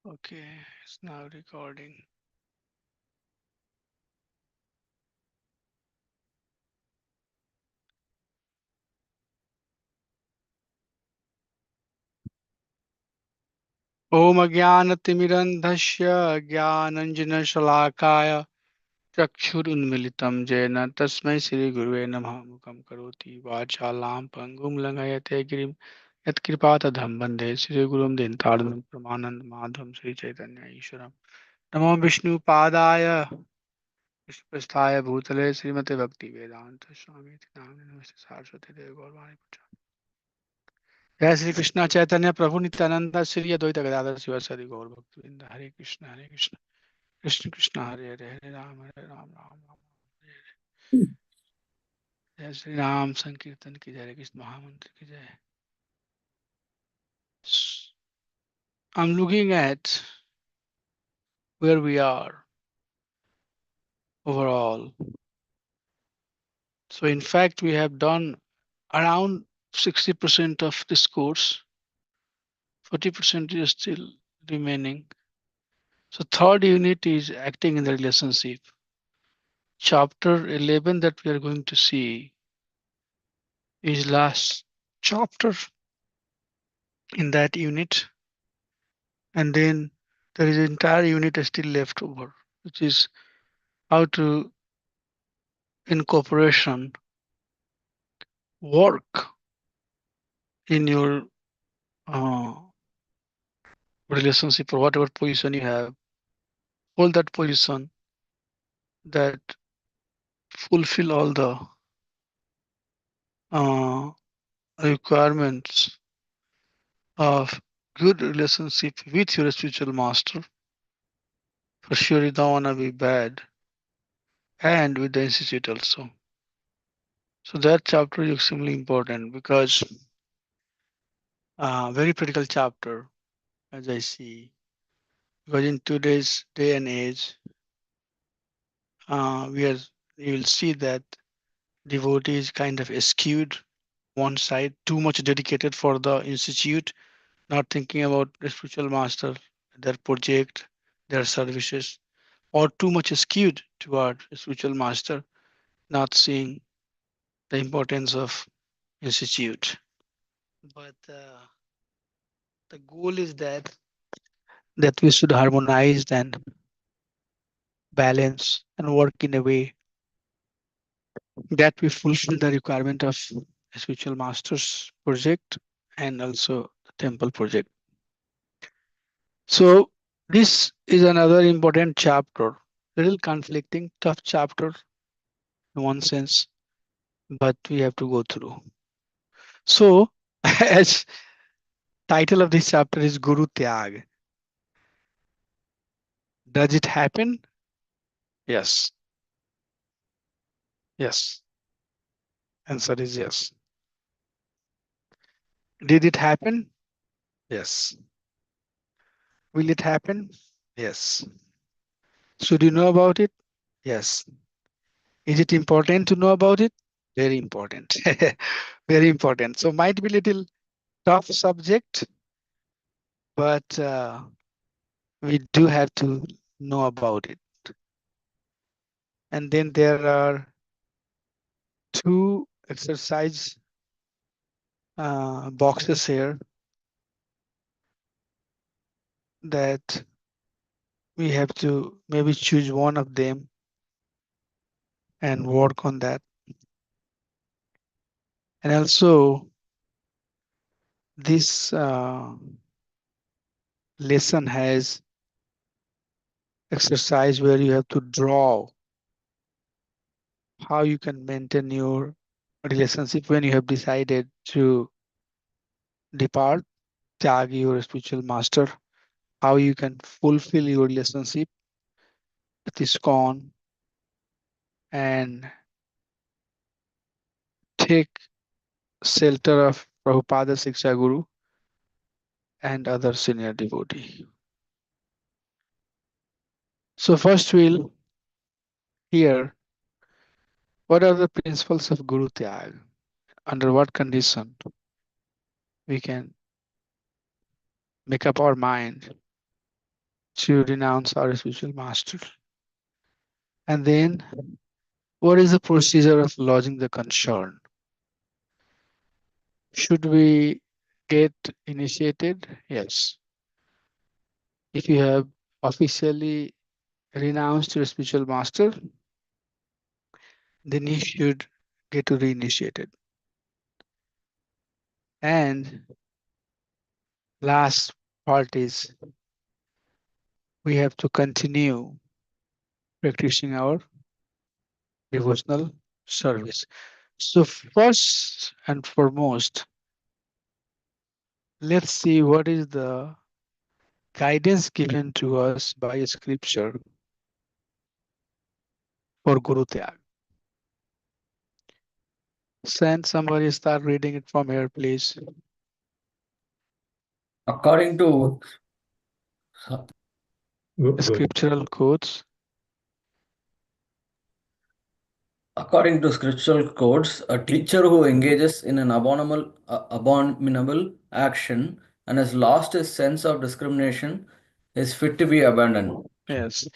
Okay, it's now recording. Om Ajnanatimirandhasya Jnananjana चक्षुरुन्मिलितं येन तस्मै श्रीगुरुवे नमः मुखं करोति वाचालां पङ्गुं लङ्घयते गिरिं यत्कृपातधं वन्दे श्रीगुरुं दीनतारिणं परमानन्दमाधवं श्रीचैतन्य ईश्वरं नमो विष्णुपादाय कृष्णपृष्ठाय भूतले श्रीमते भक्तिवेदान्त स्वामी नामिने नमस्ते सारस्वती देवी गौरवाणी प्रचारम्। जय श्री कृष्ण चैतन्य प्रभु नित्यानंद श्री अद्वैत गदाधर शिवासादि गौर भक्तवृंद हरे कृष्ण कृष्ण कृष्ण हरे हरे हरे राम राम राम हरे हरे। जय श्री राम संकीर्तन की जय हरे कृष्ण महामंत्र की जय। I'm looking at where we are overall. So in fact we have done around 60% of this course. 40% is still remaining. So third unit is acting in the relationship. Chapter 11 that we are going to see is last chapter in that unit, and then there is an entire unit still left over, which is how to in cooperation work in your uh, relationship or whatever position you have, hold that position that fulfill all the uh, requirements of good relationship with your spiritual master. For sure, you don't want to be bad, and with the institute also. So that chapter is extremely important because very critical chapter as I see. Because in today's day and age, we are you will see that devotee is kind of skewed one side, too much dedicated for the institute, not thinking about the spiritual master, their project, their services, or too much skewed toward spiritual master, not seeing the importance of institute. But the goal is that we should harmonize and balance and work in a way that we fulfill the requirement of spiritual masters project and also the temple project. So this is another important chapter, little conflicting, tough chapter in one sense, but we have to go through. So as title of this chapter is Guru Tyag. Does it happen? Yes. Yes. Answer is yes. Did it happen? Yes. Will it happen? Yes. Should you know about it? Yes. Is it important to know about it? Very important. Very important. So might be little tough subject, but we do have to know about it. And then there are two exercise boxes here that we have to maybe choose one of them and work on that. And also this lesson has exercise where you have to draw how you can maintain your relationship when you have decided to depart, tag your spiritual master, how you can fulfill your relationship with ISKCON and take shelter of Prabhupada Siksha Guru and other senior devotee. So first we'll hear what are the principles of Guru Tyag, under what condition we can make up our mind to renounce our spiritual master. And then, what is the procedure of lodging the concern? Should we get initiated? Yes. If you have officially renounced your spiritual master, then you should get reinitiated. And last part is we have to continue practicing our devotional service. So first and foremost, let's see what is the guidance given to us by scripture for Guru Tyag. Send somebody start reading it from here, please. According to Scriptural quotes. According to scriptural codes, a teacher who engages in an abominable action and has lost his sense of discrimination is fit to be abandoned. Yes.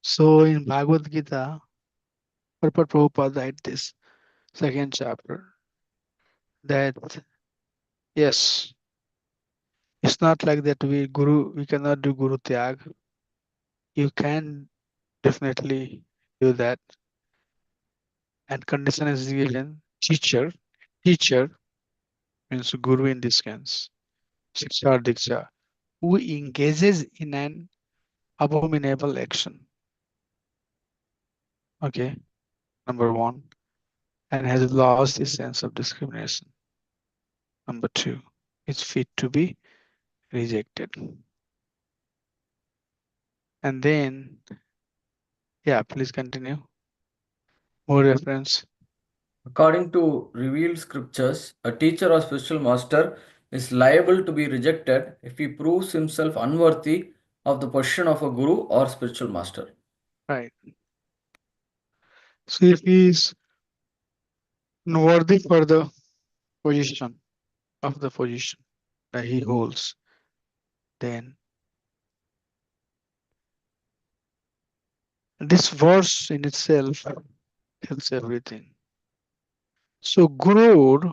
So in Bhagavad Gita, Purport Prabhupada write this second chapter that yes, it's not like that we cannot do Guru Tyag. You can definitely do that. And condition is given teacher means guru in this sense, Shiksha or Diksha, who engages in an abominable action. Okay, number one, and has lost his sense of discrimination. Number two, is fit to be rejected. And then, yeah, please continue. More reference. According to revealed scriptures, a teacher or spiritual master is liable to be rejected if he proves himself unworthy of the position of a guru or spiritual master. Right. So if he is worthy for the position of the position that he holds, then this verse in itself tells everything. So gurur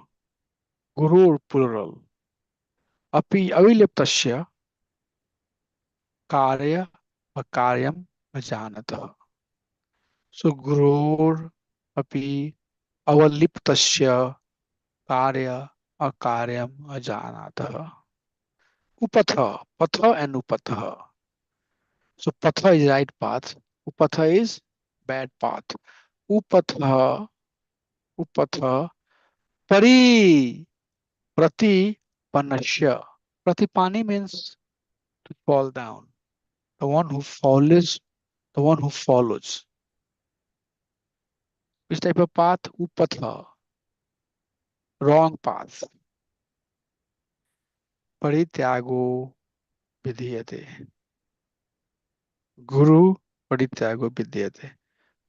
plural. Api aviliptasya karya akaryam ajanatah. So gurur api avaliptasya karya akaryam ajanatah. Patha and upatha. So patha is right path. Upatha is bad path. Upatha, upatha, pari, prati, panasya. Pratipani means to fall down. The one who follows, the one who follows. Which type of path? Upatha, wrong path. Parityago vidhyate. Guru parityago vidhyate.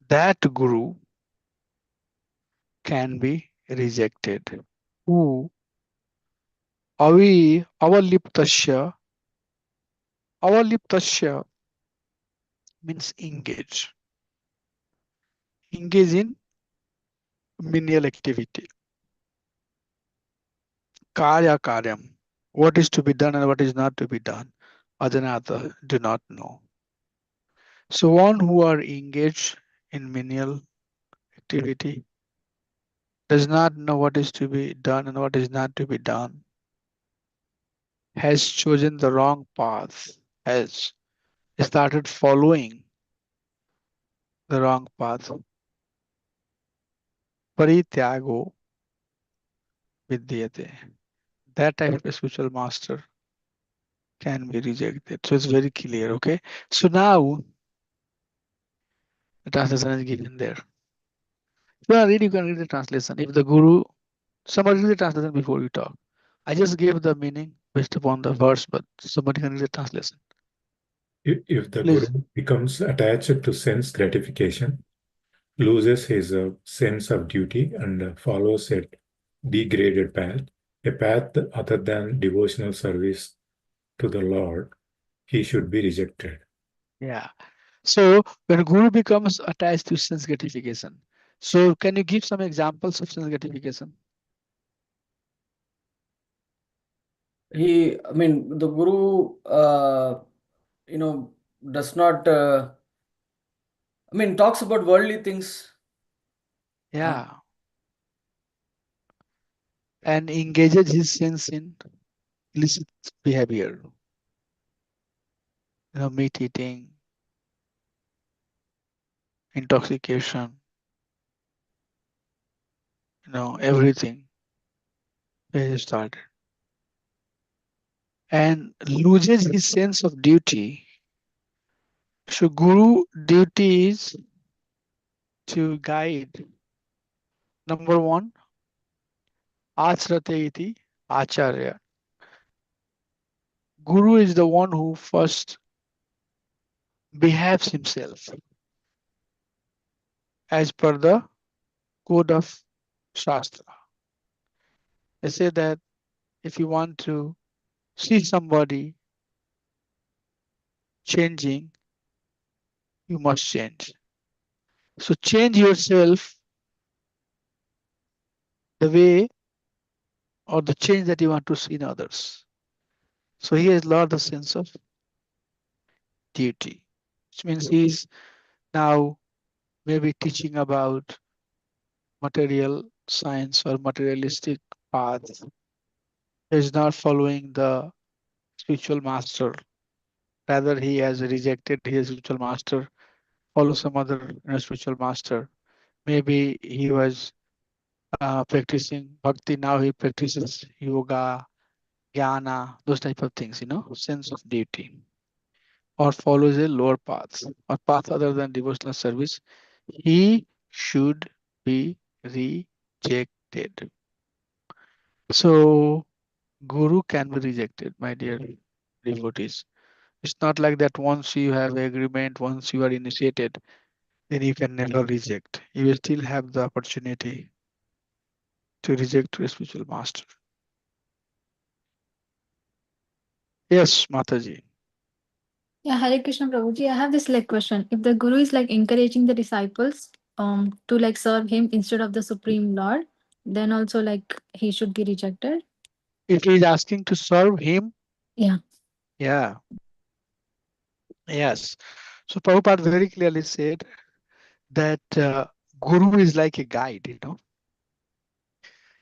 That guru can be rejected. Who avaliptasya means engage. Engage in menial activity. Karya karyam. What is to be done and what is not to be done. Ajanata do not know. So one who are engaged in menial activity does not know what is to be done and what is not to be done, has chosen the wrong path, has started following the wrong path. Parityago vidyate. That type of spiritual master can be rejected. So it's very clear, okay? So now the translation is given there. If you want to read, you can read the translation. If the guru, somebody read the translation before you talk. I just gave the meaning based upon the verse, but somebody can read the translation. If the Please. guru becomes attached to sense gratification, loses his sense of duty, and follows a degraded path, a path other than devotional service to the Lord, he should be rejected. Yeah. So when guru becomes attached to sense gratification, so can you give some examples of sense gratification? I mean, the guru, you know, does not, I mean, talks about worldly things. Yeah. And engages his sense in illicit behavior, meat eating, intoxication, everything he started. And loses his sense of duty. So guru duty is to guide. Number one, acharate iti acharya. Guru is the one who first behaves himself as per the code of Shastra. They say that if you want to see somebody changing, you must change. So change yourself the way or the change that you want to see in others. So he has lost the sense of duty, which means he's now maybe teaching about material science or materialistic path. He's not following the spiritual master. Rather, he has rejected his spiritual master, follow some other spiritual master. Maybe he was practicing bhakti, now he practices yoga, jnana, those type of things, sense of duty, or follows a lower path or path other than devotional service, he should be rejected. So, guru can be rejected, my dear devotees. It's not like that once you have agreement, once you are initiated, then you can never reject. You will still have the opportunity to reject your spiritual master. Yes, Mataji. Yeah, Hare Krishna Prabhuji. I have this like question. If the guru is like encouraging the disciples to like serve him instead of the Supreme Lord, then also like he should be rejected. If he is asking to serve him, Yeah. yeah, yes. So Prabhupada very clearly said that guru is like a guide.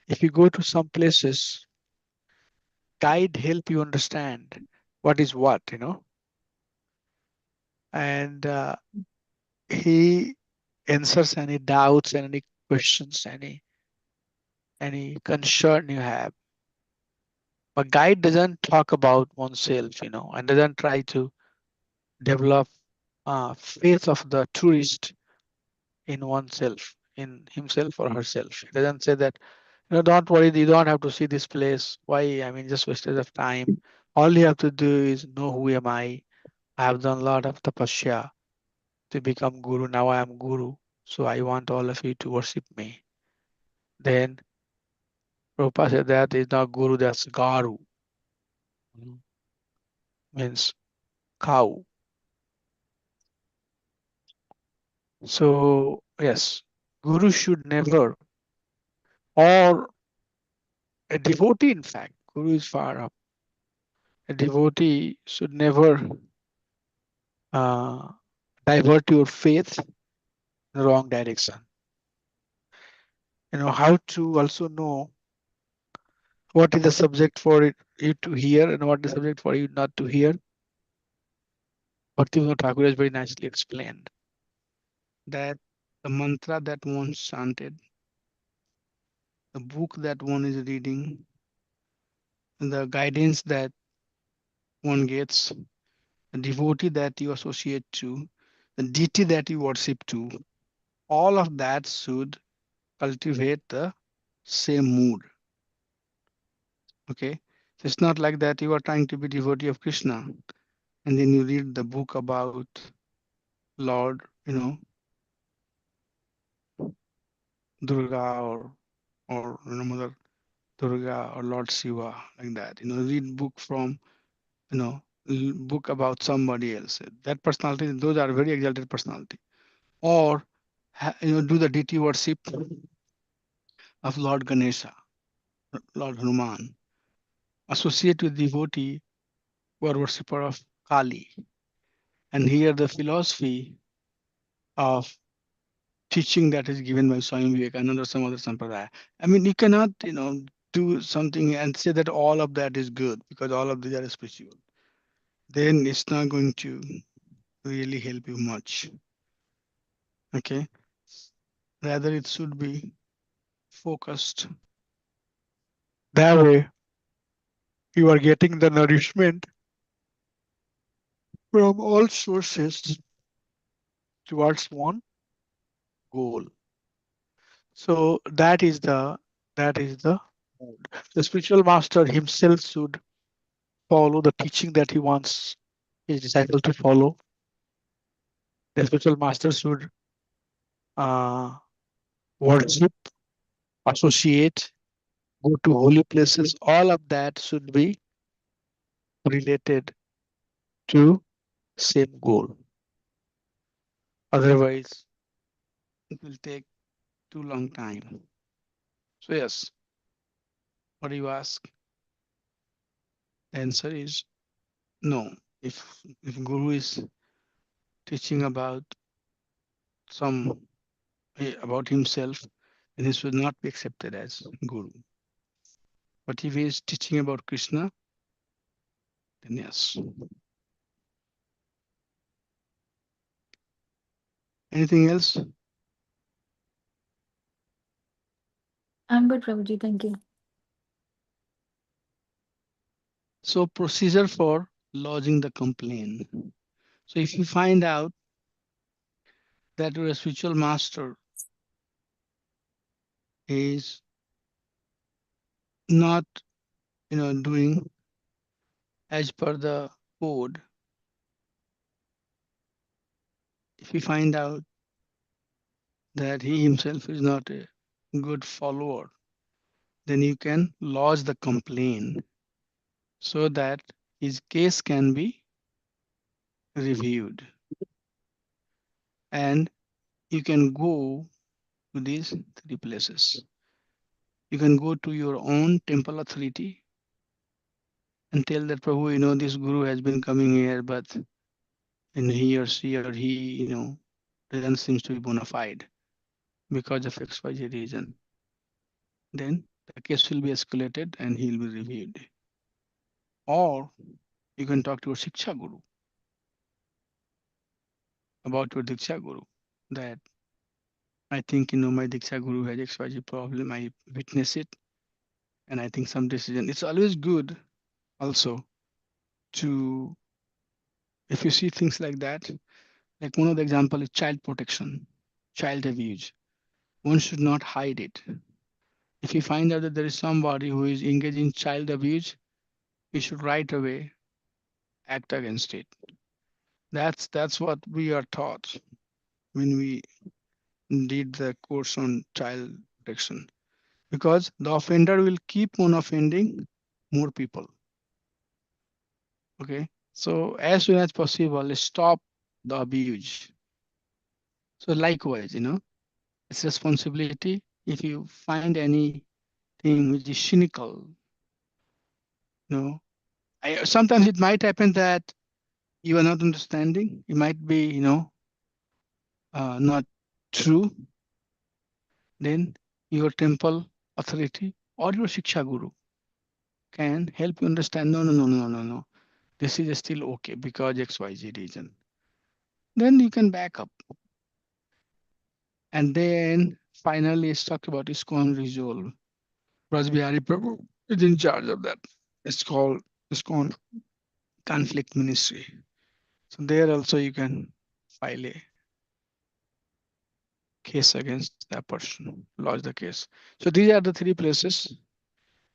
If you go to some places, guide help you understand what is what. And he answers any doubts and any questions, any concern you have. But guide doesn't talk about oneself, and doesn't try to develop faith of the tourist in oneself, in himself or herself. It doesn't say that, don't worry, you don't have to see this place. Why? I mean, just wasted of time. All you have to do is know who am I. I have done a lot of tapasya to become guru. Now I am guru. So I want all of you to worship me. Then Prabhupada said that is not guru, that's garu. Means cow. So yes, guru should never, or a devotee in fact, guru is far up. A devotee should never uh, divert your faith in the wrong direction. How to also know what is the subject for you to hear and what is the subject for you not to hear. Bhaktivinoda Thakur has very nicely explained that the mantra that one chanted, the book that one is reading, the guidance that one gets, the devotee that you associate to, the deity that you worship to, all of that should cultivate the same mood. Okay. So it's not like that you are trying to be devotee of Krishna and then you read the book about Lord, Durga or Mother Durga or Lord Shiva, like that. Read book from book about somebody else. That personality, those are very exalted personality. Or do the deity worship of Lord Ganesha, Lord Hanuman. Associate with devotee who are worshipper of Kali. And here the philosophy of teaching that is given by Swami Vivekananda or some other sampradaya. I mean, you cannot, do something and say that all of that is good because all of these are spiritual. Then it's not going to really help you much. Okay. Rather, it should be focused. That way, you are getting the nourishment from all sources towards one goal. So that is the mode. The spiritual master himself should follow the teaching that he wants his disciple to follow. The spiritual master should uh, worship, associate, go to holy places. All of that should be related to same goal. Otherwise, it will take too long time. So yes, what do you ask? The answer is no. If guru is teaching some about himself, then he should not be accepted as guru. But if he is teaching about Krishna, then yes. Anything else? I'm good, Prabhuji. Thank you. So procedure for lodging the complaint. So if you find out that your spiritual master is not, doing as per the code, if you find out that he himself is not a good follower, then you can lodge the complaint so that his case can be reviewed. And you can go to these three places. You can go to your own temple authority and tell that Prabhu, this guru has been coming here, but he or she or he, doesn't seem to be bona fide because of XYZ reason. Then the case will be escalated and he'll be reviewed. Or you can talk to your Shiksha Guru about your Diksha Guru that I think, my Diksha Guru has XYZ problem. I witness it and I think some decision. It's always good also to, if you see things like that, like one of the example is child protection, child abuse. One should not hide it. If you find out that there is somebody who is engaged in child abuse, you should right away act against it. That's what we are taught when we did the course on child protection. Because the offender will keep on offending more people. Okay. So as soon as possible, stop the abuse. So likewise, it's responsibility. If you find anything which is cynical, sometimes it might happen that you are not understanding. It might be, not true. Then your temple authority or your Shiksha Guru can help you understand. No, no, no, no, no, no. This is still okay because XYZ reason. Then you can back up. And then finally, it's talked about ISKCON resolve. Rajbihari Prabhu is in charge of that. It's called ISKCON conflict ministry. So there also you can file a case against that person, lodge the case. So these are the three places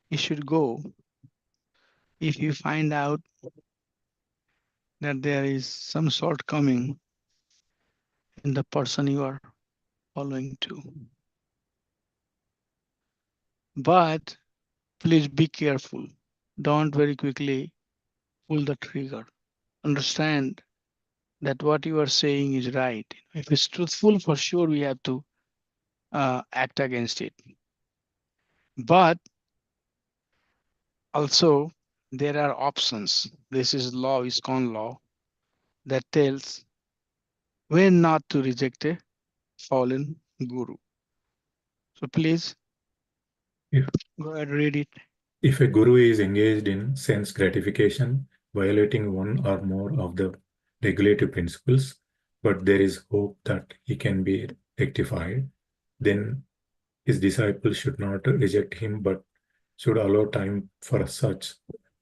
you should go if you find out that there is some shortcoming in the person you are following to. But please be careful. Don't very quickly pull the trigger. understand that what you are saying is right. If it's truthful, for sure we have to act against it. But also, there are options. This is law, ISKCON law, that tells when not to reject a fallen guru. So please If, go ahead, read it. if a guru is engaged in sense gratification, violating one or more of the regulative principles, but there is hope that he can be rectified, then his disciples should not reject him, but should allow time for such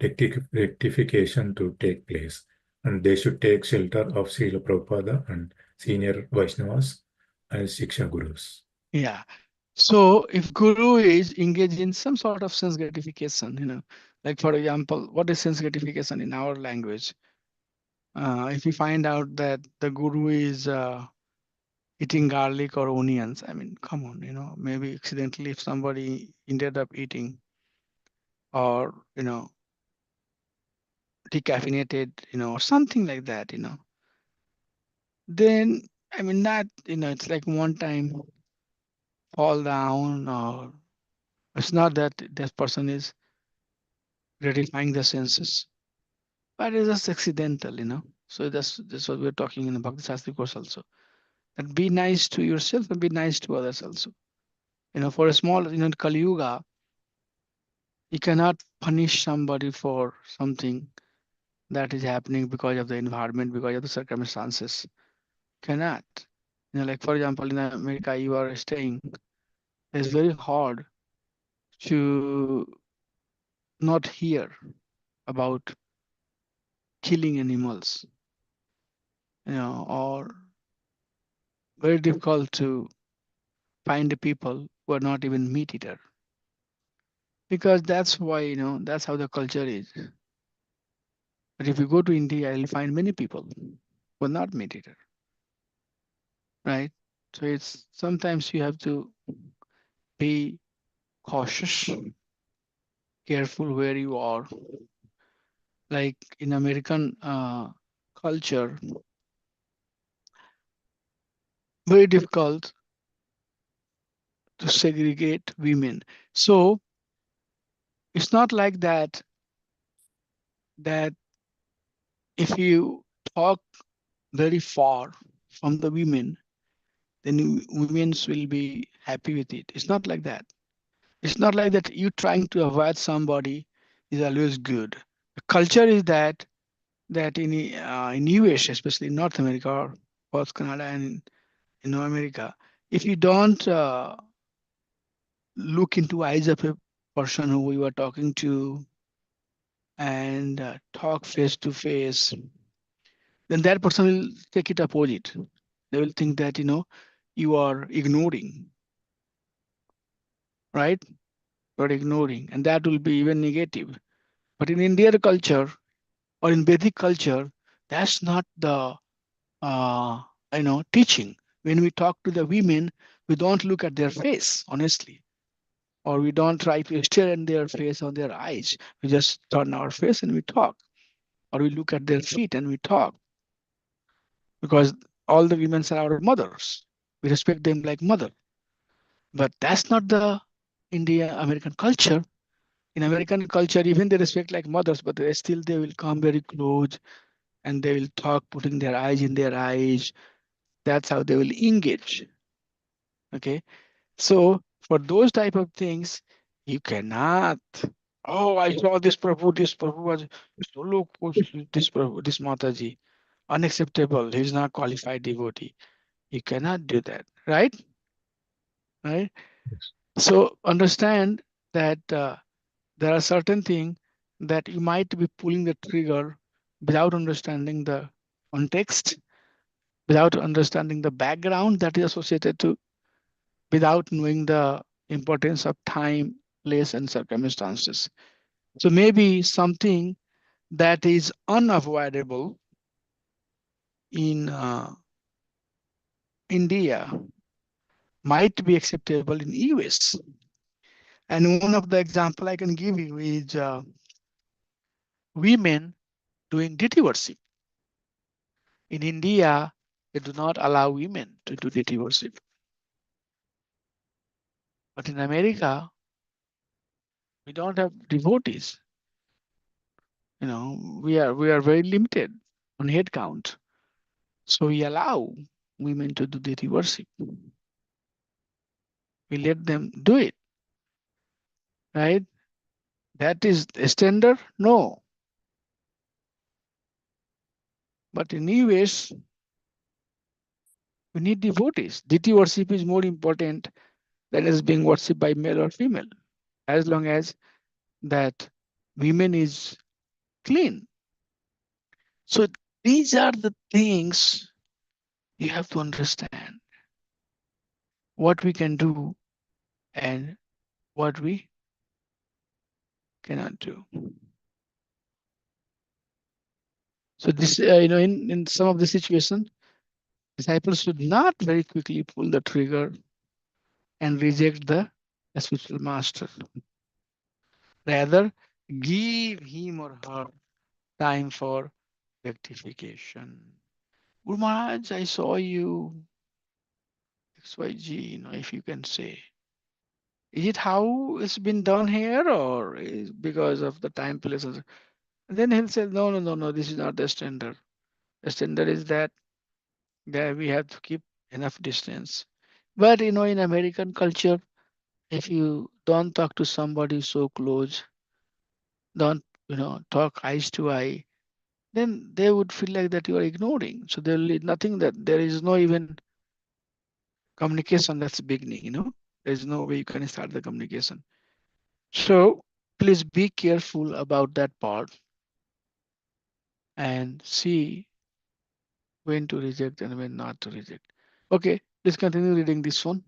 rectification to take place. And they should take shelter of Srila Prabhupada and senior Vaishnavas as Shiksha Gurus. Yeah. So if guru is engaged in some sort of sense gratification, like for example, what is sense gratification in our language? If we find out that the guru is eating garlic or onions, I mean, come on, maybe accidentally if somebody ended up eating or, decaffeinated, or something like that, then, I mean, that, it's like one time fall down, or it's not that that person is gratifying the senses, but it's just accidental, So that's what we're talking in the Bhakti Shastri course also. That be nice to yourself and be nice to others also. For a small, Kali Yuga, you cannot punish somebody for something that is happening because of the environment, because of the circumstances. Cannot. Like for example, in America, you are staying. It's very hard to not hear about killing animals, or very difficult to find the people who are not even meat eater. Because that's why, that's how the culture is. But if you go to India, you'll find many people who are not meat eater, right? So it's sometimes you have to be cautious, careful where you are. Like in American culture, very difficult to segregate women. So it's not like that if you talk very far from the women, then women will be happy with it. It's not like that. It's not like that you trying to avoid somebody is always good. The culture is that in US, especially in North America or South Canada and America, if you don't look into eyes of a person who we were talking to and talk face to face, then that person will take it opposite. They will think that you are ignoring, right? You're ignoring, and that will be even negative. But in Indian culture or in Vedic culture, that's not the teaching. When we talk to the women, we don't look at their face, honestly, or we don't try to stare in their face or their eyes. We just turn our face and we talk, or we look at their feet and we talk, because all the women are our mothers. We respect them like mother. But that's not the India American culture. In American culture, even they respect like mothers, but they will come very close and they will talk, putting their eyes in their eyes. That's how they will engage. Okay. So for those type of things, you cannot. Oh, I saw this Prabhu. This Prabhu was so look, this Prabhu, this Mataji, unacceptable. He's not qualified devotee. You cannot do that, right? Right. Yes. So understand that there are certain things that you might be pulling the trigger without understanding the context, without understanding the background that is associated to, without knowing the importance of time, place, and circumstances. So maybe something that is unavoidable in India might be acceptable in US. And one of the example I can give you is women doing deity worship. In India, they do not allow women to do deity worship. But in America, we don't have devotees. We are very limited on head count. So we allow women to do deity worship. We let them do it, right? That is a standard? No. But in US, we need devotees. Deity worship is more important than is being worshipped by male or female, as long as that women is clean. So these are the things you have to understand what we can do and what we cannot do. So this, in some of the situation, disciples should not very quickly pull the trigger and reject the spiritual master. Rather, give him or her time for rectification. Guru Maharaj, I saw you XYG, if you can say. Is it how it's been done here or is because of the time, place? And then he'll say, no, no, no, no, this is not the standard. The standard is that we have to keep enough distance. But in American culture, if you don't talk to somebody so close, don't talk eyes to eye, then they would feel like that you are ignoring. So there is nothing, that there is no even communication that's beginning. There is no way you can start the communication. So please be careful about that part and see when to reject and when not to reject. Okay, please continue reading this one.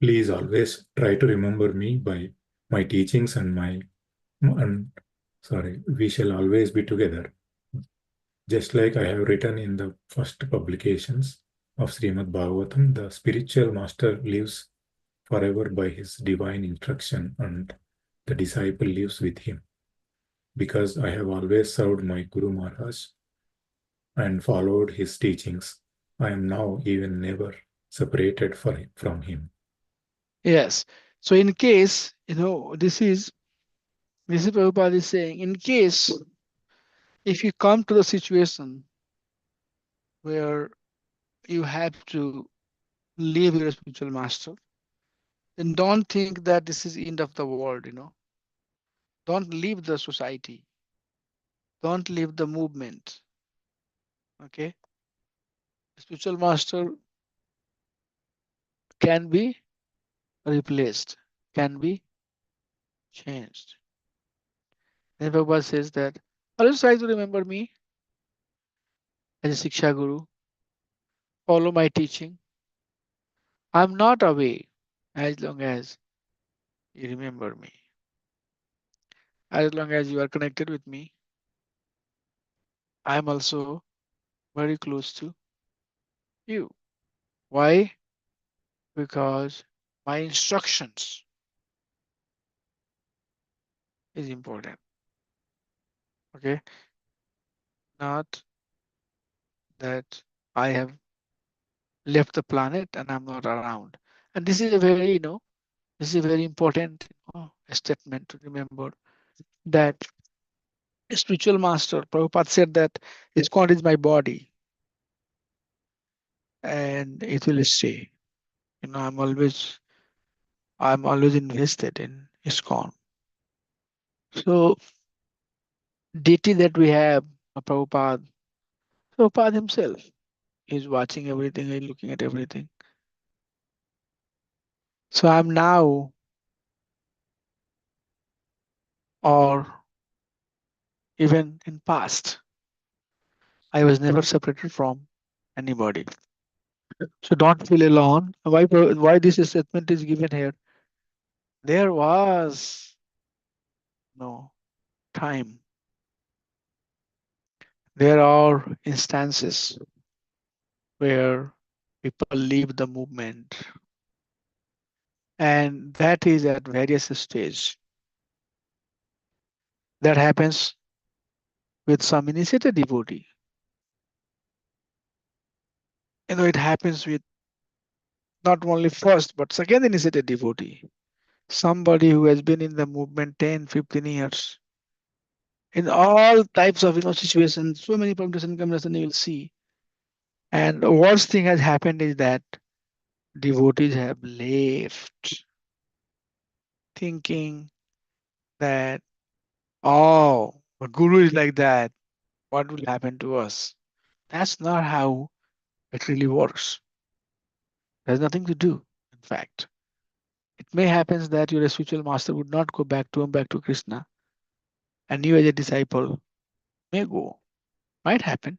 Please always try to remember me by my teachings and we shall always be together. Just like I have written in the first publications of Srimad Bhagavatam, the spiritual master lives forever by his divine instruction and the disciple lives with him. Because I have always served my Guru Maharaj and followed his teachings, I am now even never separated from him. Yes. So in case, this is Prabhupada is saying, in case if you come to the situation where you have to leave your spiritual master, then don't think that this is end of the world. Don't leave the society. Don't leave the movement. Okay. The spiritual master can be replaced, can be changed. And Prabhupada says that always try to remember me as a Siksha Guru, follow my teaching. I'm not away as long as you remember me. As long as you are connected with me, I'm also very close to you. Why? Because my instructions is important. Okay. Not that I have left the planet and I'm not around. And this is a very important statement to remember, that a spiritual master, Prabhupada said that ISKCON is my body and it will stay. I'm always invested in ISKCON. So deity that we have, Prabhupada himself is watching everything, he's looking at everything. So I'm now, or even in past, I was never separated from anybody. So don't feel alone. Why this statement is given here? There was no time. There are instances where people leave the movement, and that is at various stages. That happens with some initiated devotee. it happens with not only first but second initiated devotee, somebody who has been in the movement 10, 15 years, in all types of situations, so many permutation combination you will see. And the worst thing has happened is that devotees have left thinking that, oh, the guru is like that. What will happen to us? That's not how it really works. There's nothing to do, in fact. It may happen that your spiritual master would not go back to Krishna, and you as a disciple may go. Might happen.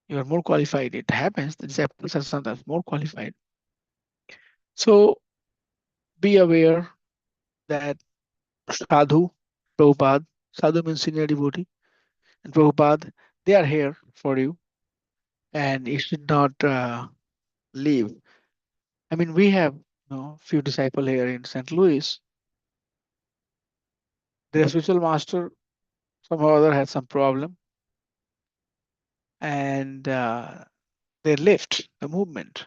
You are more qualified. It happens. The disciples are sometimes more qualified. So be aware that sadhu, Prabhupada, sadhu means senior devotee, and Prabhupada, they are here for you, and you should not leave. I mean, we have few disciples here in St. Louis. Their spiritual master somehow or other had some problem, and they left the movement.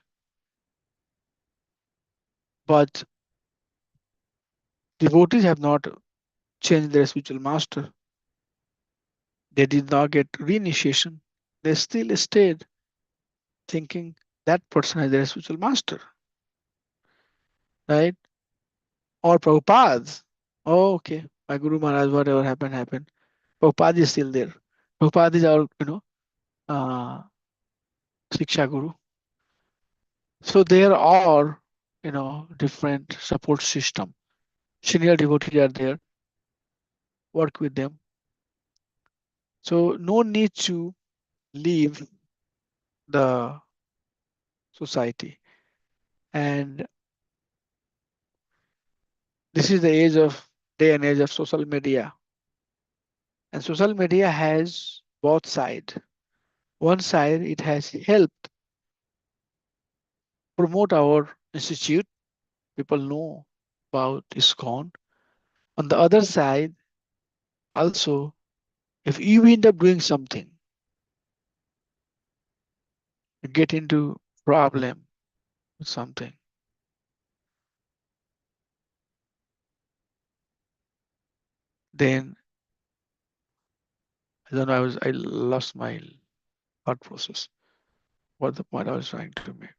But devotees have not changed their spiritual master. They did not get reinitiation. They still stayed thinking that person is their spiritual master, right? Or Prabhupada. Oh, okay. My Guru Maharaj, whatever happened, happened. Prabhupada is still there. Prabhupada is our, uh, Siksha Guru. So there are, different support system. Senior devotees are there. Work with them. So no need to leave the society. And this is the day and age of social media. And social media has both sides. One side, it has helped promote our institute. People know about ISKCON. On the other side, also, if you end up doing something, you get into problem with something, then I don't know, I lost my thought process. What the point I was trying to make.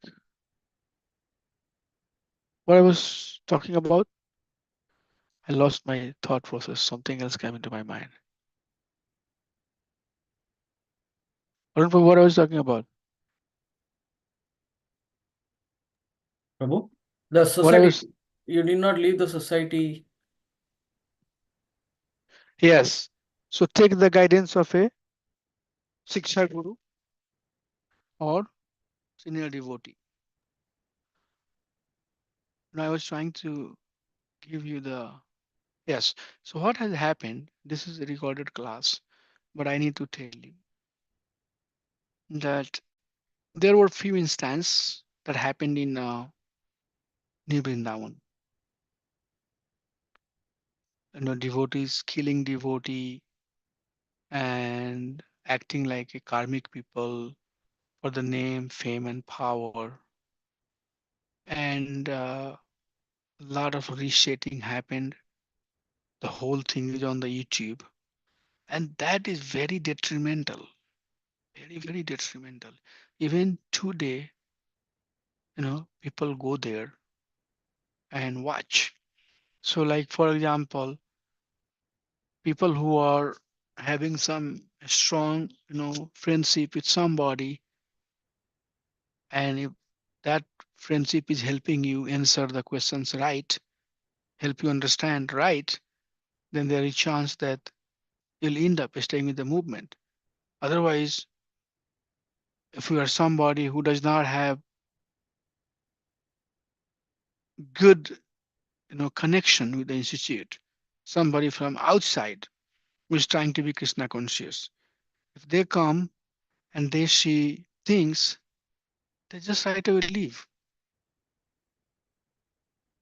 What I was talking about, I lost my thought process. Something else came into my mind. I don't know what I was talking about. Prabhu, the What I society, was, you did not leave the society. yes. So take the guidance of a Siksha Guru or senior devotee. Now I was trying to give you the, yes. So what has happened, this is a recorded class, but I need to tell you that there were few instances that happened in New Vrindavan. Devotees killing devotee and acting like a karmic people for the name, fame, and power. And a lot of reshading happened. The whole thing is on the YouTube, and that is very detrimental, very, very detrimental. Even today, people go there and watch. So, like for example, people who are having some strong, friendship with somebody, and if that friendship is helping you answer the questions right, help you understand right, then there is chance that you'll end up staying with the movement. Otherwise, if you are somebody who does not have good, connection with the institute, somebody from outside who is trying to be Krishna conscious, if they come and they see things, they just right away leave.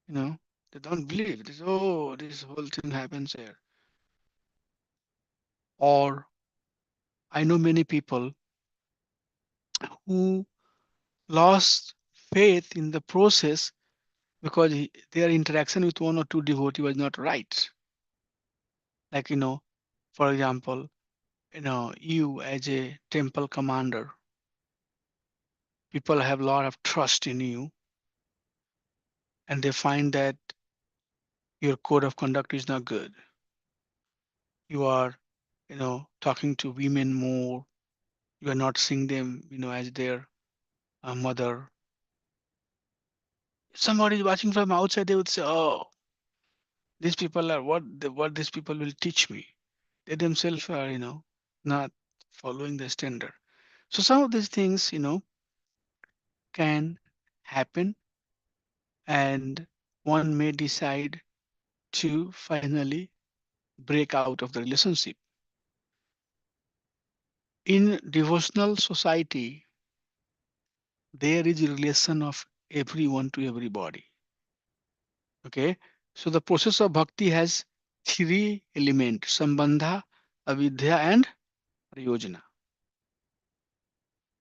You know, they don't believe this. Oh, this whole thing happens here. Or I know many people who lost faith in the process because their interaction with one or two devotee was not right. Like, for example, you as a temple commander, people have a lot of trust in you, and they find that your code of conduct is not good. You are, talking to women more. You are not seeing them, as their mother. Somebody is watching from outside, they would say, "Oh, these people are what these people will teach me." They themselves are, not following the standard. So some of these things, can happen, and one may decide to finally break out of the relationship. In devotional society, there is a relation of everyone to everybody. Okay. So the process of bhakti has three elements: sambandha, avidya, and prayojana.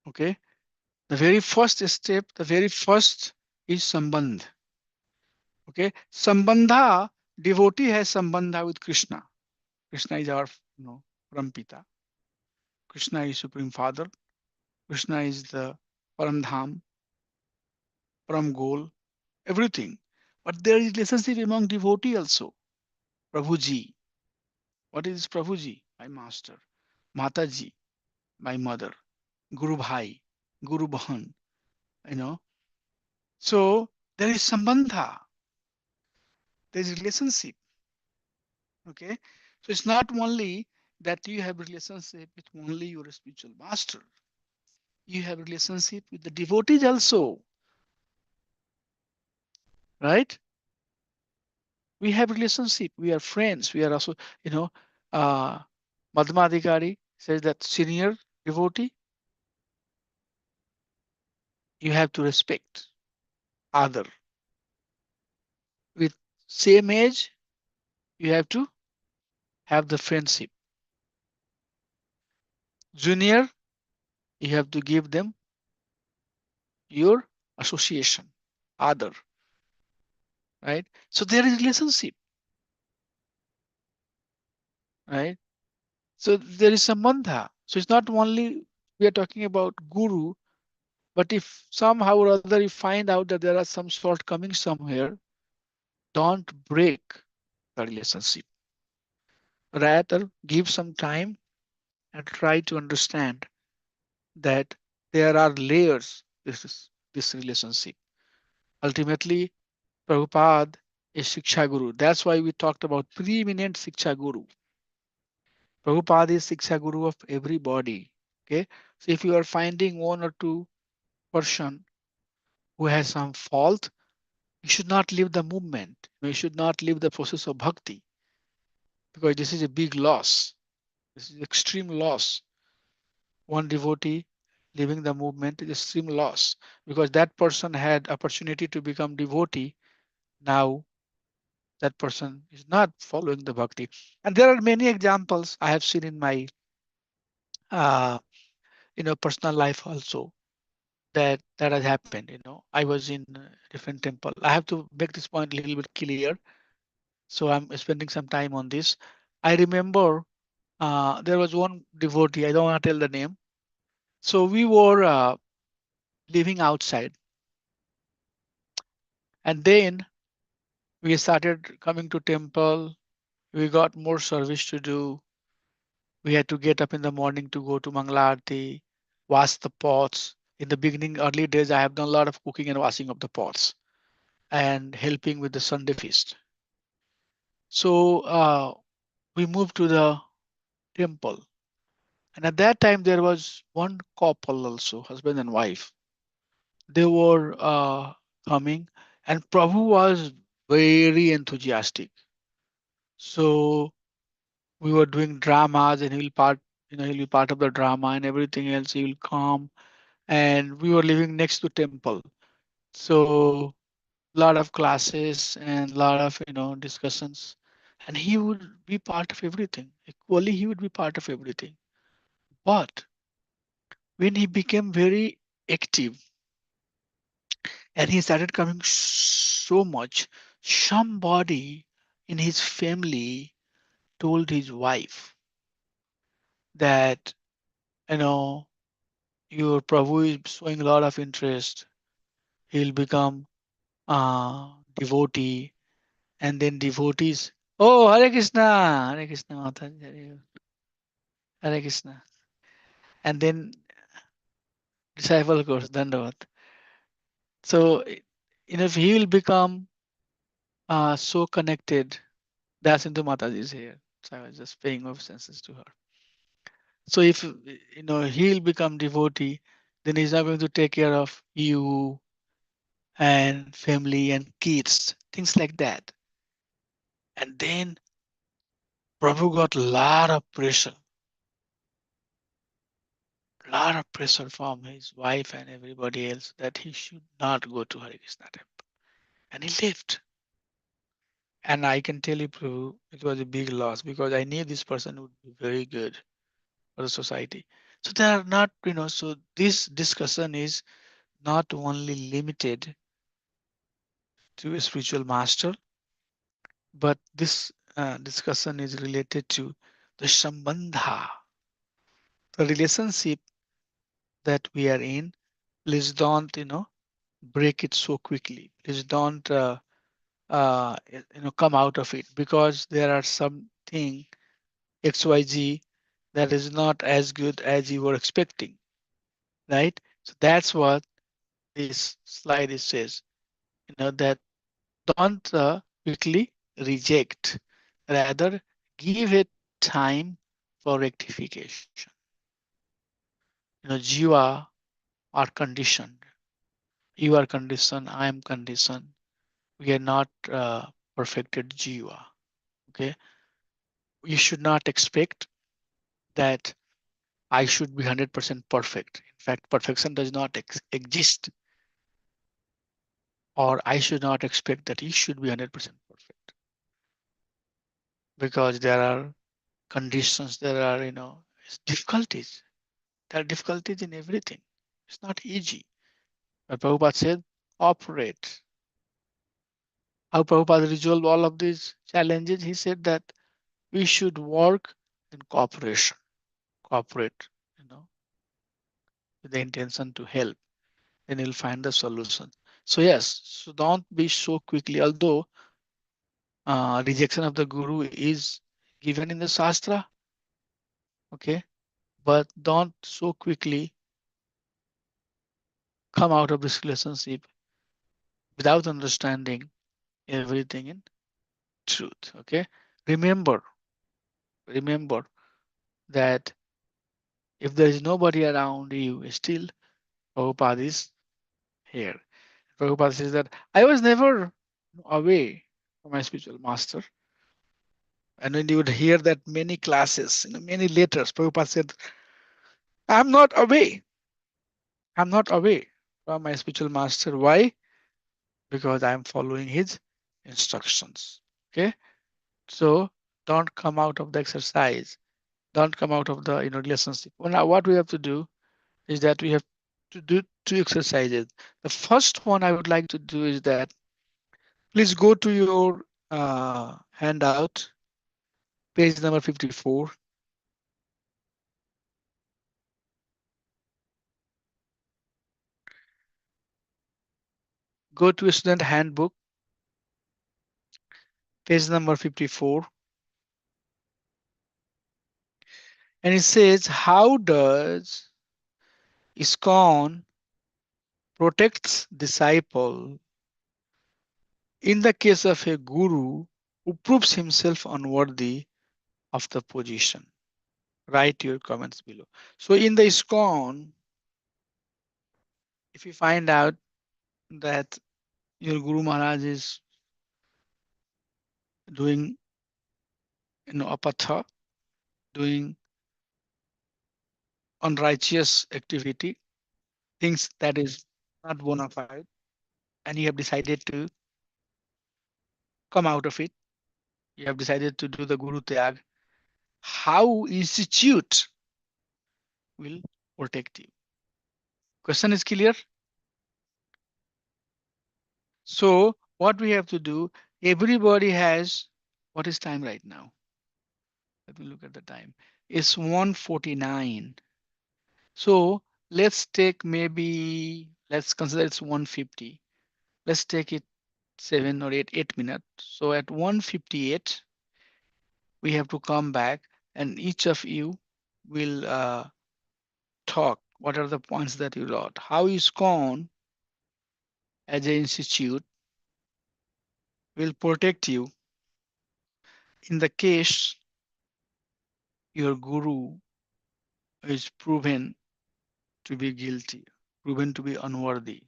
Okay. The very first step, the very first is sambandh. Okay. Sambandha, devotee has sambandha with Krishna. Krishna is our, Parampita. Krishna is Supreme Father. Krishna is the Paramdham, Param goal, everything. But there is relationship among devotee also. Prabhuji. What is Prabhuji? My master. Mataji, my mother. Guru Bhai, Guru Bahan, you know. So there is sambandha, there is relationship. Okay. So it's not only that you have relationship with only your spiritual master. You have relationship with the devotees also, right? We have relationship. We are friends. We are also, you know, uh, Madhmadikari says that senior devotee, you have to respect other. With same age, you have to have the friendship. Junior, you have to give them your association, other, right? So there is relationship, right? So there is sambandha. So it's not only we are talking about guru, but if somehow or other you find out that there are some shortcomings somewhere, don't break the relationship. Rather, give some time and try to understand that there are layers this relationship. Ultimately, Prabhupada is Shiksha Guru. That's why we talked about preeminent Shiksha Guru. Prabhupada is Shiksha Guru of everybody. Okay. So if you are finding one or two person who has some fault, you should not leave the movement. You should not leave the process of bhakti because this is a big loss. This is extreme loss. One devotee leaving the movement is extreme loss because that person had opportunity to become devotee. Now that person is not following the bhakti. And there are many examples I have seen in my uh, personal life also that has happened. I was in a different temple. I have to make this point a little bit clear, so I'm spending some time on this. I remember there was one devotee. I don't want to tell the name. So we were living outside, and then we started coming to temple. We got more service to do. We had to get up in the morning to go to Mangala wash the pots. In the beginning, early days, I have done a lot of cooking and washing of the pots and helping with the Sunday feast. So we moved to the temple. And at that time, there was one couple also, husband and wife. They were coming, and Prabhu was very enthusiastic. So we were doing dramas, and he'll be part of the drama and everything else. He will come, and we were living next to temple. So a lot of classes and a lot of discussions, and he would be part of everything. Equally, he would be part of everything. But when he became very active, And he started coming so much. Somebody in his family told his wife that, you know, your Prabhu is showing a lot of interest. He'll become devotee, and then devotees. Oh, Hare Krishna, Mataji, Hare Krishna. And then disciple goes, Dandavat. So, if he will become so connected, that's into Mataji is here. So I was just paying obeisances to her. So if he'll become devotee, then he's not going to take care of you and family and kids, things like that. And then Prabhu got a lot of pressure from his wife and everybody else that he should not go to Hare Krishna temple. And he left. And I can tell you, Prabhu, it was a big loss because I knew this person would be very good for the society. So they are not, so this discussion is not only limited to a spiritual master, but this discussion is related to the sambandha, the relationship that we are in. Please don't, break it so quickly. Please don't, come out of it because there are something XYZ that is not as good as you were expecting, right? So that's what this slide is says, that don't quickly reject, rather give it time for rectification. Jiva are conditioned. You are conditioned. I am conditioned. We are not perfected jiva. Okay. You should not expect that I should be 100% perfect. In fact, perfection does not exist. Or I should not expect that you should be 100% perfect. Because there are conditions, there are, difficulties. There are difficulties in everything. It's not easy. But Prabhupada said, operate. How Prabhupada resolved all of these challenges? He said that we should work in cooperation, cooperate, with the intention to help. Then you'll find the solution. So yes, so don't be so quickly, although rejection of the guru is given in the Shastra, okay, but don't so quickly come out of this relationship without understanding everything in truth. Okay. Remember, remember that if there is nobody around you, still Prabhupada is here. Prabhupada says that I was never away from my spiritual master. And when you would hear that many classes, many letters, Prabhupada said, I'm not away. I'm not away from my spiritual master. Why? Because I'm following his instructions. Okay. So don't come out of the exercise. Don't come out of the relationship. Well, now what we have to do is that we have to do two exercises. The first one I would like to do is that please go to your handout, page number 54. Go to a student handbook, page number 54. And it says, how does ISKCON protects disciple in the case of a guru who proves himself unworthy of the position? Write your comments below. So in the ISKCON, if you find out that your Guru Maharaj is doing apatha, doing unrighteous activity, things that is not bona fide, and you have decided to come out of it, you have decided to do the Guru Tyag, how institute will protect you? Question is clear? So what we have to do, everybody has, what is time right now? Let me look at the time. It's 1:49. So let's take maybe, let's consider it's 1:50. Let's take it 7 or 8 minutes. So at 1:58, we have to come back and each of you will talk. What are the points that you wrote? How is CON as an institute will protect you in the case your guru is proven to be guilty, proven to be unworthy.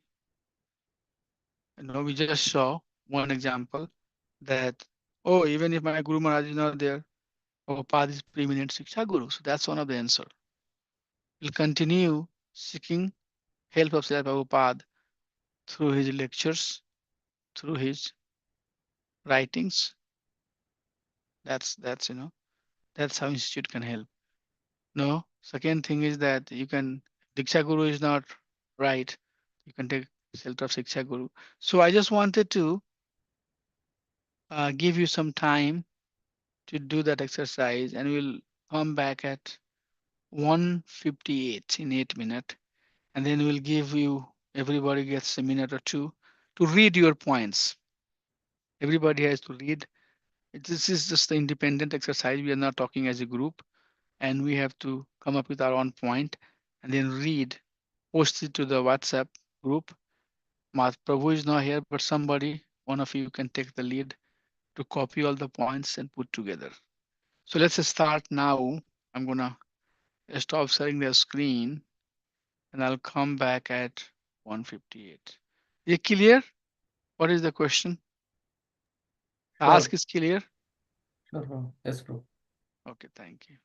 We just saw one example that, oh, even if my Guru Maharaj is not there, Prabhupada is preeminent Shiksha Guru. So that's one of the answer. We'll continue seeking help of Srila Prabhupada through his lectures, through his writings. That's how institute can help. No, second thing is that you can, Diksha Guru is not right. You can take shelter of Shiksha Guru. So I just wanted to give you some time to do that exercise and we'll come back at 1:58 in 8 minutes. And then we'll give you, everybody gets a minute or two to read your points. Everybody has to read. This is just the independent exercise. We are not talking as a group and we have to come up with our own point and then read, post it to the WhatsApp group. Prabhu is not here, but somebody, one of you can take the lead to copy all the points and put together. So let's start now. I'm gonna stop sharing the screen and I'll come back at 1:58. Is it clear? What is the question? The Sure. ask is clear? Sure, bro. Yes, bro. Okay, thank you.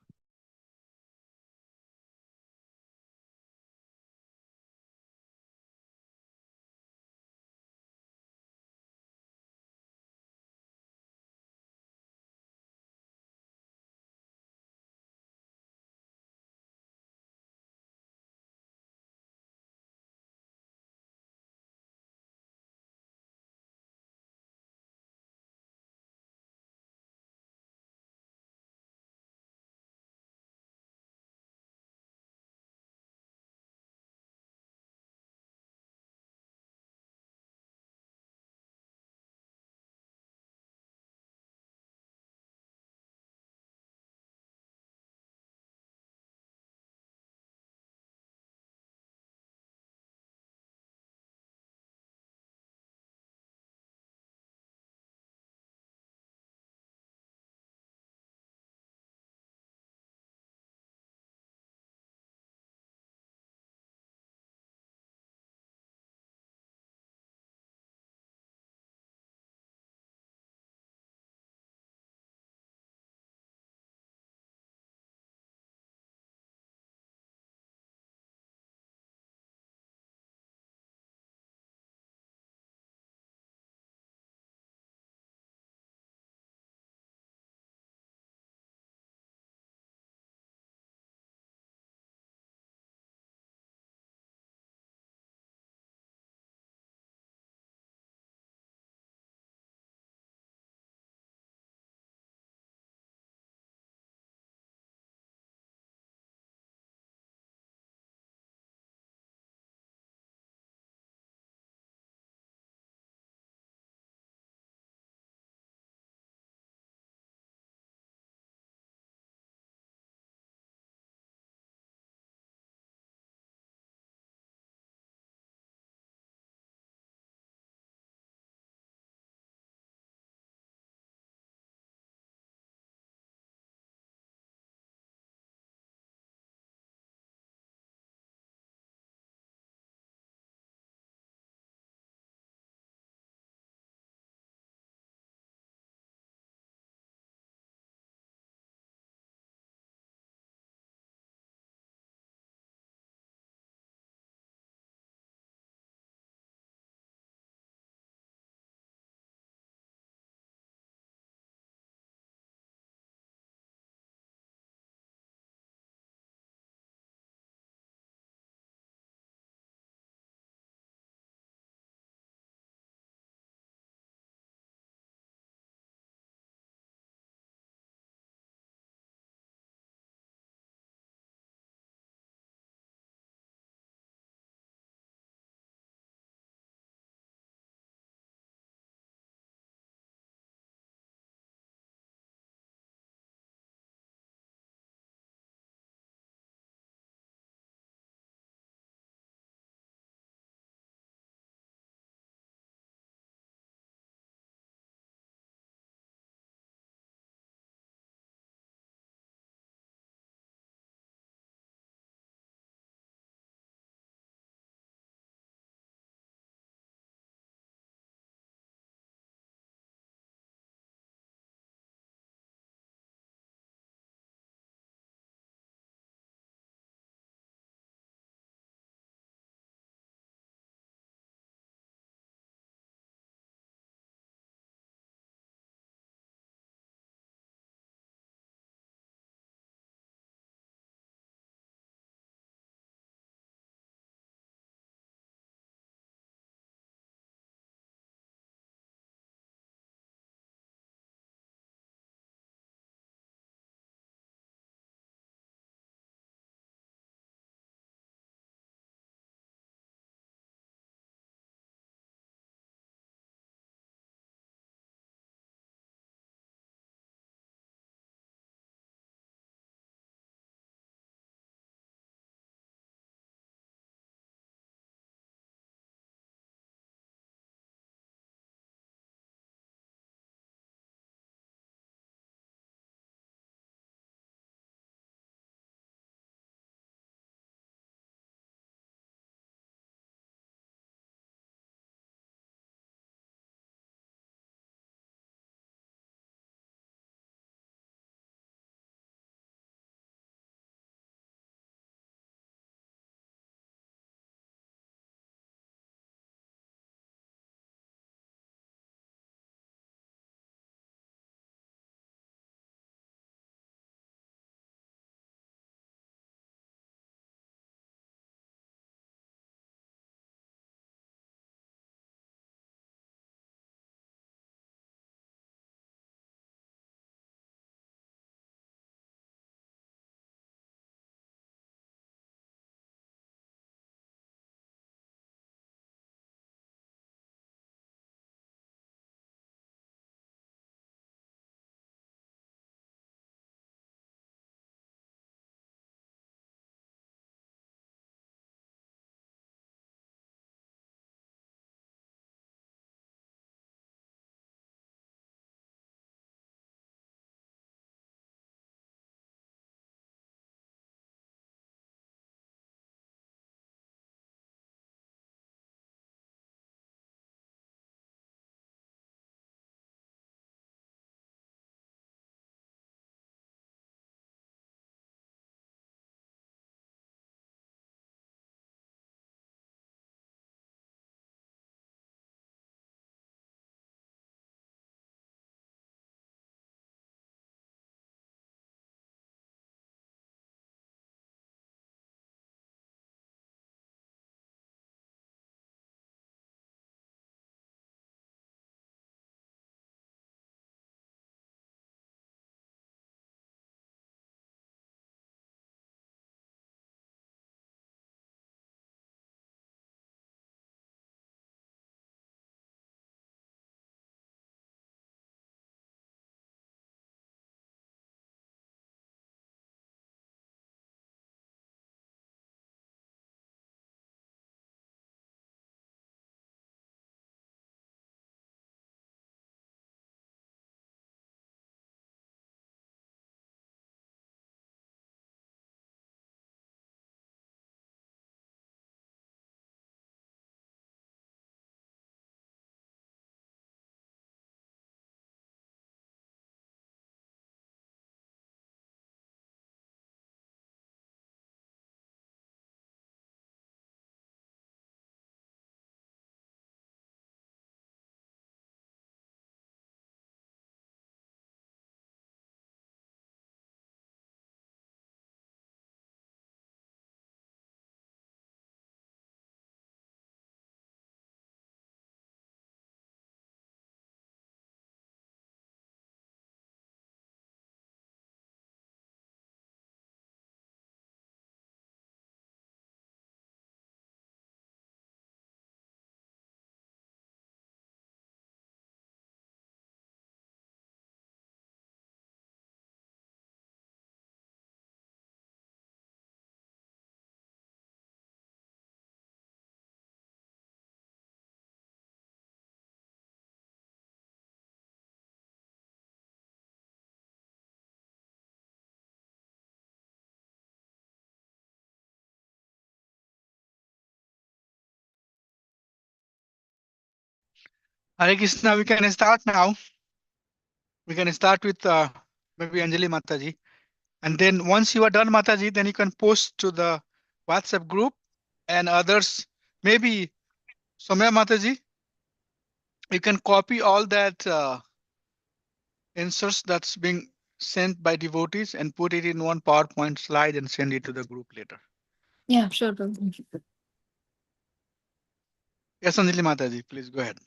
Hare Krishna, we can start now. We can start with maybe Anjali Mataji. And then once you are done, Mataji, then you can post to the WhatsApp group and others. Maybe Somya Mataji, you can copy all that inserts that's being sent by devotees and put it in one PowerPoint slide and send it to the group later. Yeah, sure, Prabhuji. Yes, Anjali Mataji, please go ahead.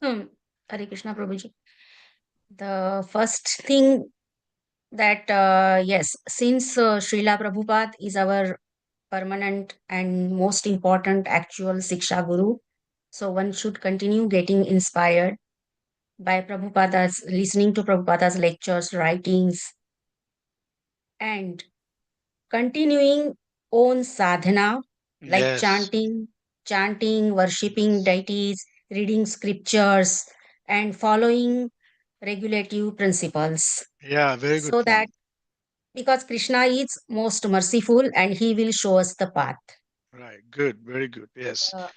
Hare Krishna Prabhuji. The first thing that, yes, since Srila Prabhupada is our permanent and most important actual Siksha Guru, so one should continue getting inspired by Prabhupada's, listening to Prabhupada's lectures, writings, and continuing own sadhana like Yes, chanting, worshipping yes. deities, reading scriptures, and following regulative principles. Yeah, very good So that point. because Krishna is most merciful and he will show us the path. Right, good, very good. Yes, Uh,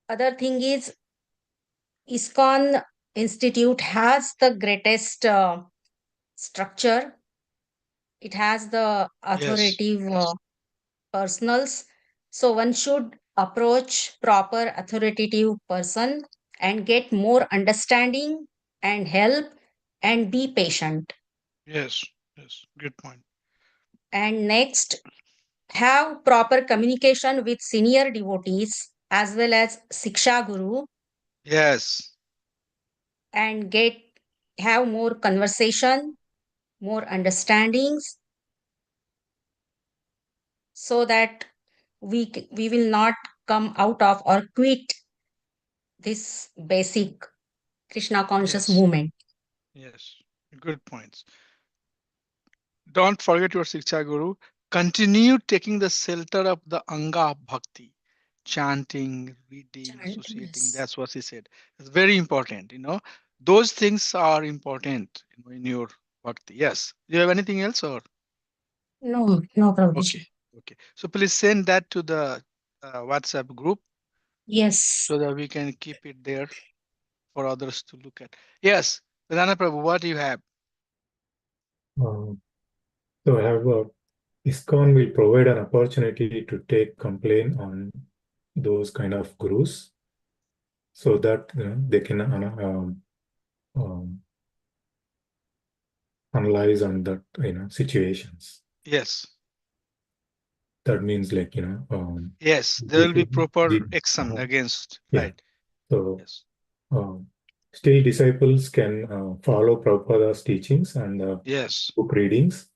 other thing is ISKCON Institute has the greatest structure. It has the yes, authoritative personals. So one should approach proper authoritative person and get more understanding and help and be patient. yes, yes. Good point. And next, have proper communication with senior devotees as well as Siksha Guru Yes, and have more conversation, more understandings so that we will not come out of or quit this basic Krishna conscious yes, movement. yes. Good points. Don't forget your Siksha Guru. Continue taking the shelter of the Anga of Bhakti, chanting, reading, associating. Yes. That's what he said. It's very important. Those things are important in your Bhakti. Yes. Do you have anything else or? No, no, Okay. Prabhuji. Okay. So please send that to the WhatsApp group Yes. so that we can keep it there for others to look at. Yes. Vedana Prabhu, what do you have? So I have ISKCON will provide an opportunity to take complaint on those kind of gurus so that they can analyze on that situations. Yes. That means Yes. There will be proper action uh, against. yeah. Right. So Yes. still disciples can follow Prabhupada's teachings and Yes. book readings.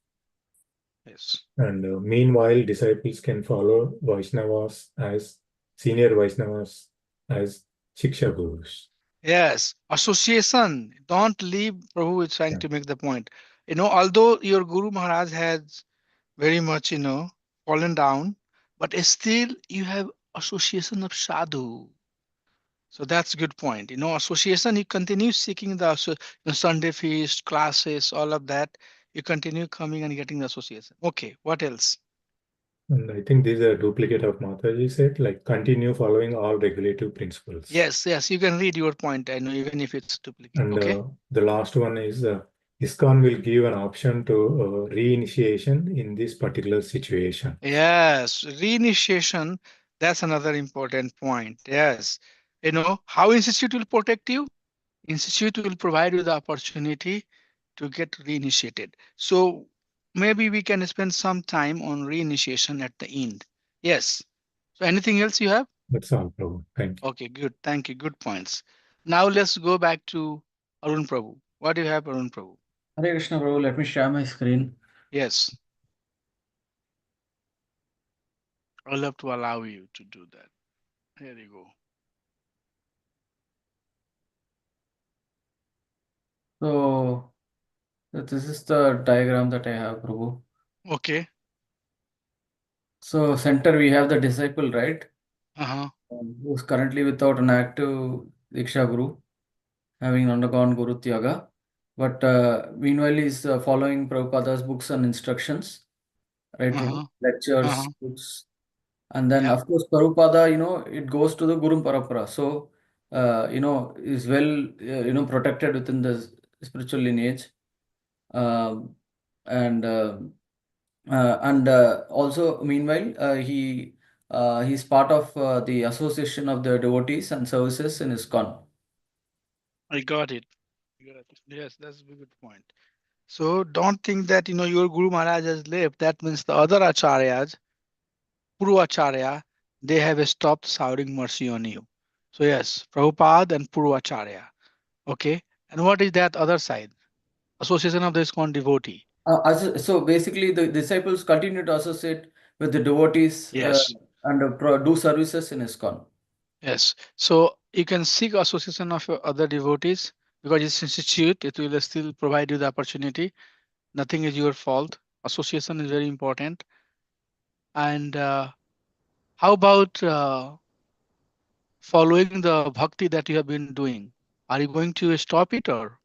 Yes. And meanwhile, disciples can follow Vaishnavas as senior Vaishnavas as Shiksha Gurus. Yes. Association. Don't leave. Prabhu is trying Yeah. to make the point. Although your Guru Maharaj has very much, fallen down, but still you have association of sadhu. So that's good point. Association, you continue seeking the Sunday feast, classes, all of that. You continue coming and getting the association. Okay, what else? And I think this is a duplicate of Mataji said, like continue following all regulative principles. Yes, yes, you can read your point. I know even if it's duplicate. And Okay. the last one is ISKCON will give an option to reinitiation in this particular situation. Yes, reinitiation. That's another important point. Yes. How institute will protect you? Institute will provide you the opportunity to get reinitiated. So maybe we can spend some time on reinitiation at the end. Yes. So anything else you have? That's all, Prabhu. Thank you. Okay, good. Thank you. Good points. Now let's go back to Arun Prabhu. What do you have, Arun Prabhu? Hare Krishna Prabhu, let me share my screen. Yes. I'll have to allow you to do that. Here you go. So this is the diagram that I have, Prabhu. Okay. So center we have the disciple, right? Uh-huh. Who's currently without an active Diksha Guru, having undergone Guru Tyaga. But meanwhile, he's following Prabhupada's books and instructions, right, Prabhu? Uh-huh. Lectures, Uh-huh. books. And then, Yeah. of course, Prabhupada, it goes to the Guru Parampara. So, is well, protected within the spiritual lineage. Um, and also, meanwhile, he's part of the association of the devotees and services in ISKCON. I got it. Yes, that's a good point. So don't think that your Guru Maharaj has left. That means the other acharyas, Puru Acharya, they have stopped showering mercy on you. So yes, Prabhupada and Puru Acharya. Okay. And what is that other side? Association of the ISKCON devotee. So basically, the disciples continue to associate with the devotees Yes. and do services in ISKCON. Yes. So you can seek association of your other devotees because it's institute. It will still provide you the opportunity. Nothing is your fault. Association is very important. And how about following the bhakti that you have been doing? Are you going to stop it or?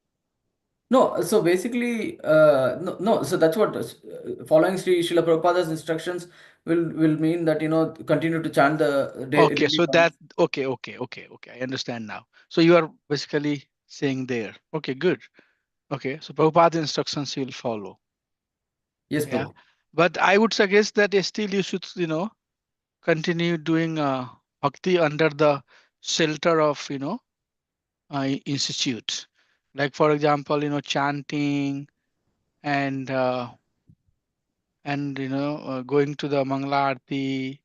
No, so basically, no. So that's what following Sri Srila Prabhupada's instructions will mean that continue to chant the Okay, daily so rounds. okay. I understand now. So you are basically saying there. Okay, good. Okay, so Prabhupada's instructions you will follow. Yes, Yeah, Prabhu. but I would suggest that still you should, continue doing bhakti under the shelter of, institute. Like for example, chanting and going to the Mangala Aarti,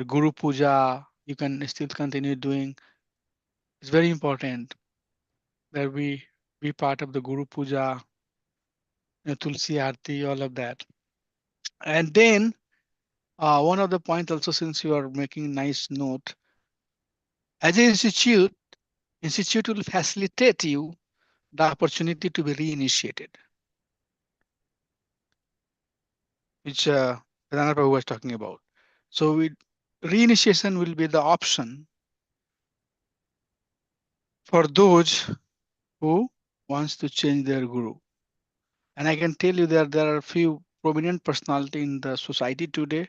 Guru Puja. You can still continue doing. It's very important that we be part of the Guru Puja, Tulsi Aarti, all of that. And then one of the point also, since you are making nice note, as an institute will facilitate you the opportunity to be reinitiated, which Vedanta Prabhu was talking about. So reinitiation will be the option for those who wants to change their guru. And I can tell you that there are a few prominent personality in the society today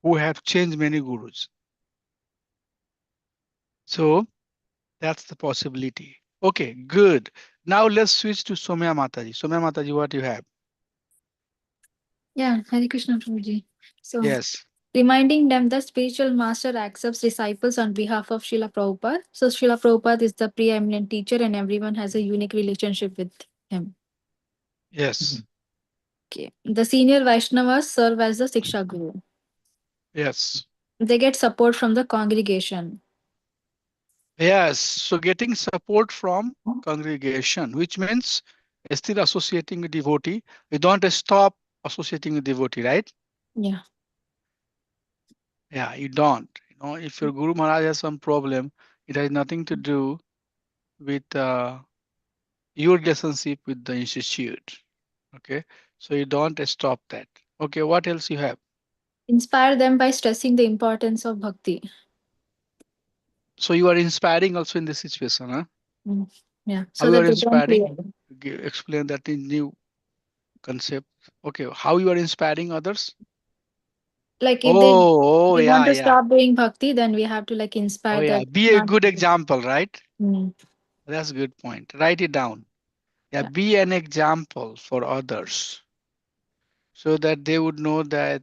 who have changed many gurus. So that's the possibility. Okay, good. Now let's switch to Somya Mataji. Somya Mataji, what you have? Yeah, Hare Krishna Prabhuji. So, Yes, reminding them that spiritual master accepts disciples on behalf of Srila Prabhupada. So, Srila Prabhupada is the preeminent teacher and everyone has a unique relationship with him. yes, Okay. The senior Vaishnavas serve as the Siksha Guru. yes, They get support from the congregation. yes. So getting support from congregation, which means still associating with devotee. You don't stop associating with devotee, right? Yeah. Yeah, you don't. If your Guru Maharaj has some problem, it has nothing to do with your relationship with the institute. Okay, so you don't stop that. Okay, what else you have? Inspire them by stressing the importance of bhakti. So you are inspiring also in this situation, huh? Mm. Yeah. How So you that are they don't inspiring? fear. Explain that in new concept. Okay, how you are inspiring others? Like if Oh, they want yeah, to yeah. stop doing bhakti, then we have to Oh, inspire yeah. that. Be a Not. good example, right? Mm. That's a good point. Write it down. Yeah, Yeah. be an example for others so that they would know that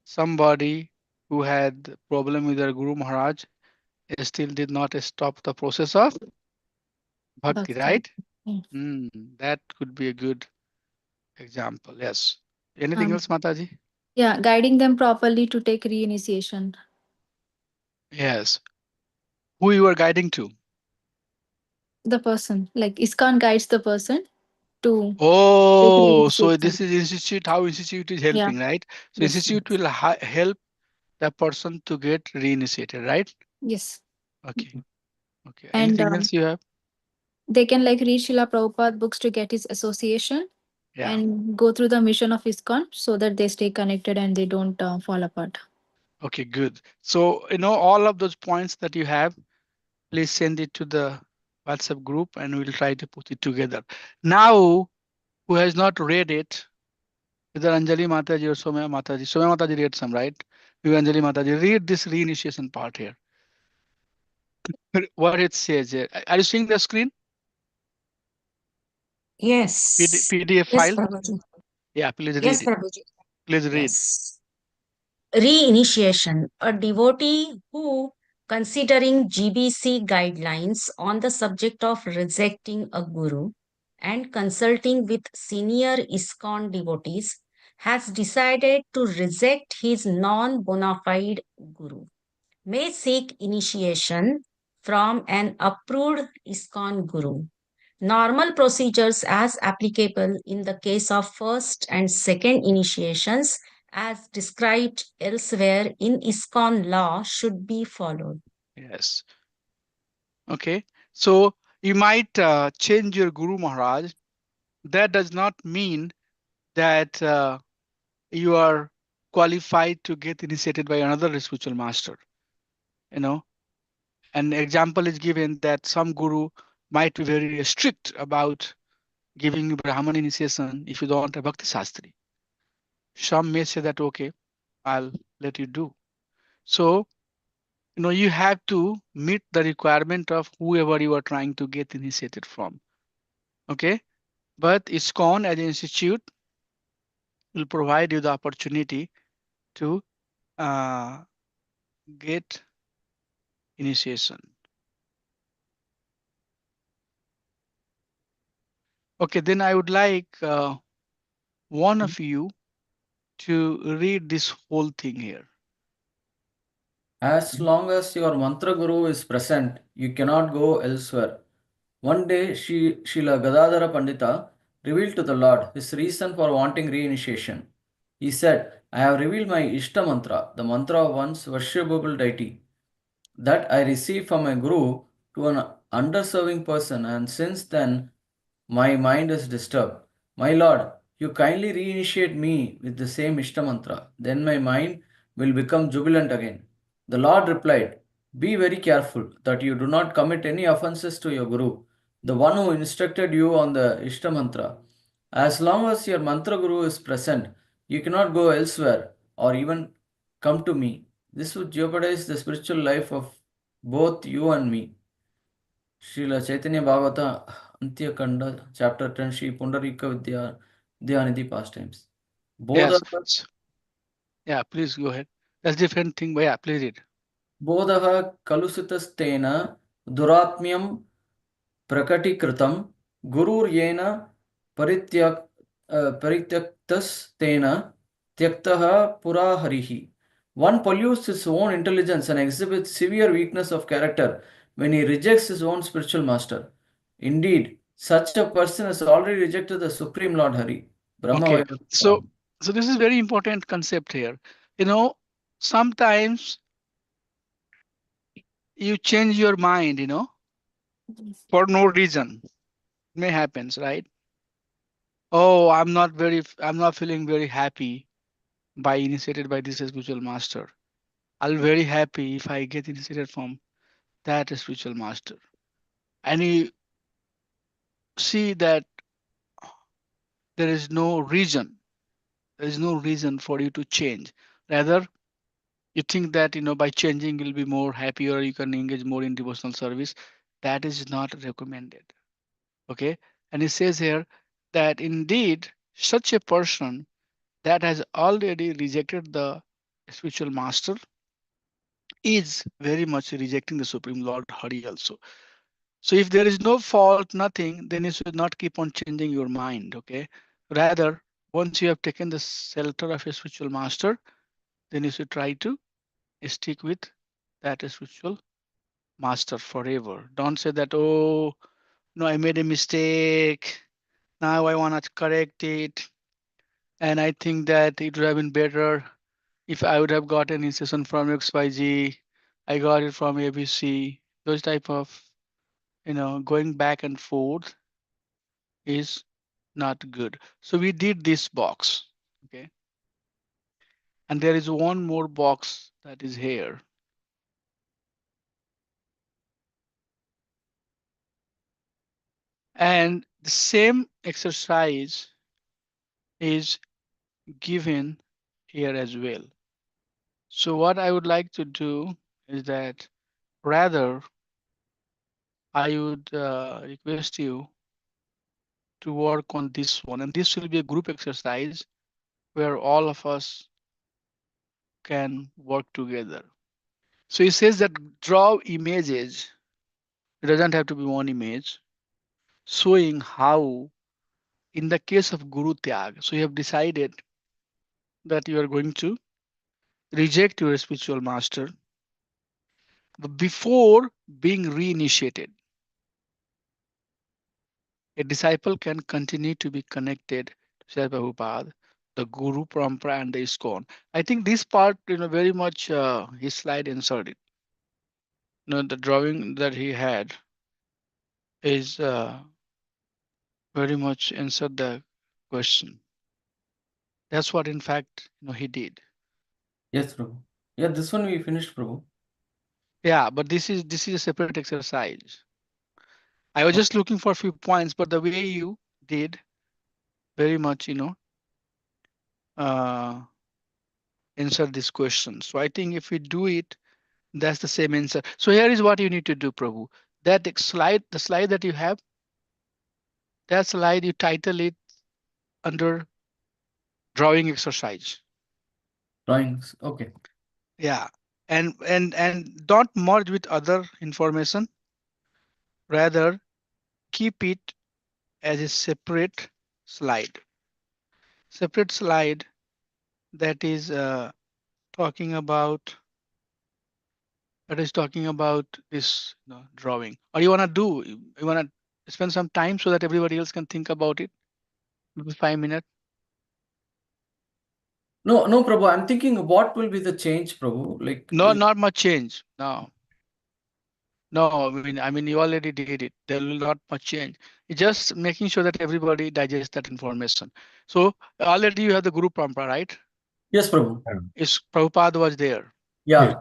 somebody who had problem with their Guru Maharaj still did not stop the process of bhakti, Bhakti. right? Mm. That could be a good example. Yes. Anything Um, else, Mataji? yeah, guiding them properly to take reinitiation. Yes. Who you are guiding to? The person, like ISKCON guides the person to take Oh, so reinitiation. this is institute, how institute is Yeah. helping, right? So Yes. institute will help the person to get reinitiated, right? Yes. Okay. Okay. And Anything else you have? they can like read Srila Prabhupada books to get his association Yeah. and go through the mission of ISKCON so that they stay connected and they don't fall apart. Okay, good. So, all of those points that you have, please send it to the WhatsApp group and we'll try to put it together. Now, who has not read it, either Anjali Mataji or Somya Mataji. Somya Mataji read some, right? Evangeline Mataji, read this reinitiation part here. What it says here. Are you seeing the screen? Yes. PDF Yes, file? Prabhuji. Yeah, please read Yes, it. Prabhuji. Please read. Yes. Reinitiation. A devotee who, considering GBC guidelines on the subject of rejecting a guru and consulting with senior ISKCON devotees, has decided to reject his non bona fide guru, may seek initiation from an approved ISKCON guru. Normal procedures as applicable in the case of first and second initiations as described elsewhere in ISKCON law should be followed. Yes. Okay. So you might change your Guru Maharaj. That does not mean that you are qualified to get initiated by another spiritual master. You know, an example is given that some guru might be very strict about giving you Brahman initiation if you don't have Bhakti Shastri. Some may say that, okay, I'll let you do. So, you have to meet the requirement of whoever you are trying to get initiated from. Okay. But ISKCON as an institute will provide you the opportunity to uh, get initiation. Okay, then I would like one of you to read this whole thing here. As long as your mantra guru is present, you cannot go elsewhere. One day, Srila Gadadhara Pandita revealed to the Lord his reason for wanting reinitiation. He said, I have revealed my Ishta mantra, the mantra of one's worshipable deity, that I received from my guru to an underserving person, and since then my mind is disturbed. My Lord, you kindly reinitiate me with the same Ishta mantra, then my mind will become jubilant again. The Lord replied, be very careful that you do not commit any offenses to your guru, the one who instructed you on the Ishta mantra. As long as your mantra guru is present, you cannot go elsewhere or even come to me. This would jeopardize the spiritual life of both you and me. Srila Chaitanya Bhagavata Antya Kanda, Chapter 10, Sri Pundarika Vidyanidhi Pastimes. Yes. Bodha Yeah, please go ahead. That's different thing, but yeah, please read. बोधः कलुषितस्तेन दुरात्म्यं प्रकटीकृतं गुरुर्येन परित्यक् परित्यक्तस्तेन त्यक्तः पुरा हरिः. One pollutes his own intelligence and exhibits severe weakness of character when he rejects his own spiritual master. Indeed, such a person has already rejected the Supreme Lord Hari. Brahma Okay. Vaidya. So this is very important concept here. Sometimes you change your mind, for no reason. May happens, right? Oh, I'm not feeling very happy by initiated by this spiritual master. I'll be very happy if I get initiated from that spiritual master. And you see that there is no reason. There is no reason for you to change. Rather, you think that by changing you'll be more happy or you can engage more in devotional service. That is not recommended. Okay. And it says here that indeed such a person that has already rejected the spiritual master is very much rejecting the Supreme Lord Hari also. So if there is no fault, nothing, then you should not keep on changing your mind. Okay. Rather, once you have taken the shelter of a spiritual master, then you should try to stick with that spiritual master forever. Don't say that, oh, no, I made a mistake. Now I want to correct it. And I think that it would have been better if I would have gotten instruction from XYZ. I got it from ABC. Those type of, going back and forth is not good. So we did this box. Okay. And there is one more box that is here. And the same exercise is given here as well. So what I would like to do is that rather I would request you to work on this one, and this will be a group exercise where all of us can work together. So it says that draw images. It doesn't have to be one image, showing how, in the case of Guru Tyag, so you have decided that you are going to reject your spiritual master before being reinitiated. A disciple can continue to be connected to Sri Prabhupada, the Guru Parampara, and the ISKCON. I think this part, very much his slide inserted. The drawing that he had is very much answered the question. That's what, in fact, he did. Yes, Prabhu. Yeah, this one we finished, Prabhu. Yeah, but this is a separate exercise. I was just looking for a few points, but the way you did, very much, answer this question. So I think if we do it, that's the same answer. So here is what you need to do, Prabhu. That slide, the slide that you have, that slide you title it under drawing exercise. Drawings. Okay. Yeah, and don't merge with other information. Rather, keep it as a separate slide. Separate slide that is talking about this drawing. Or you wanna spend some time so that everybody else can think about it? Maybe 5 minutes. No, no, Prabhu. I'm thinking what will be the change, Prabhu? Like, No, not much change. No. No, I mean, you already did it. There will not much change. It's just making sure that everybody digests that information. So already you have the Guru Parampara, right? yes, Prabhu. Is Prabhupada was there Yeah. Yes.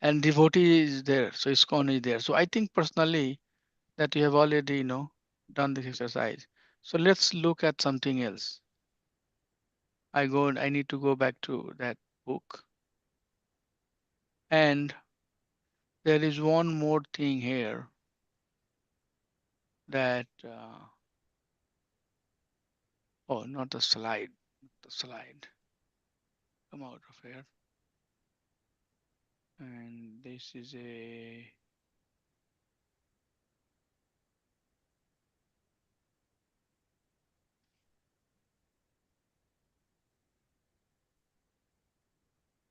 and devotee is there. So ISKCON is there. So I think personally that you have already, done this exercise. So let's look at something else. I need to go back to that book. And there is one more thing here that, oh, not the slide, come out of here. And this is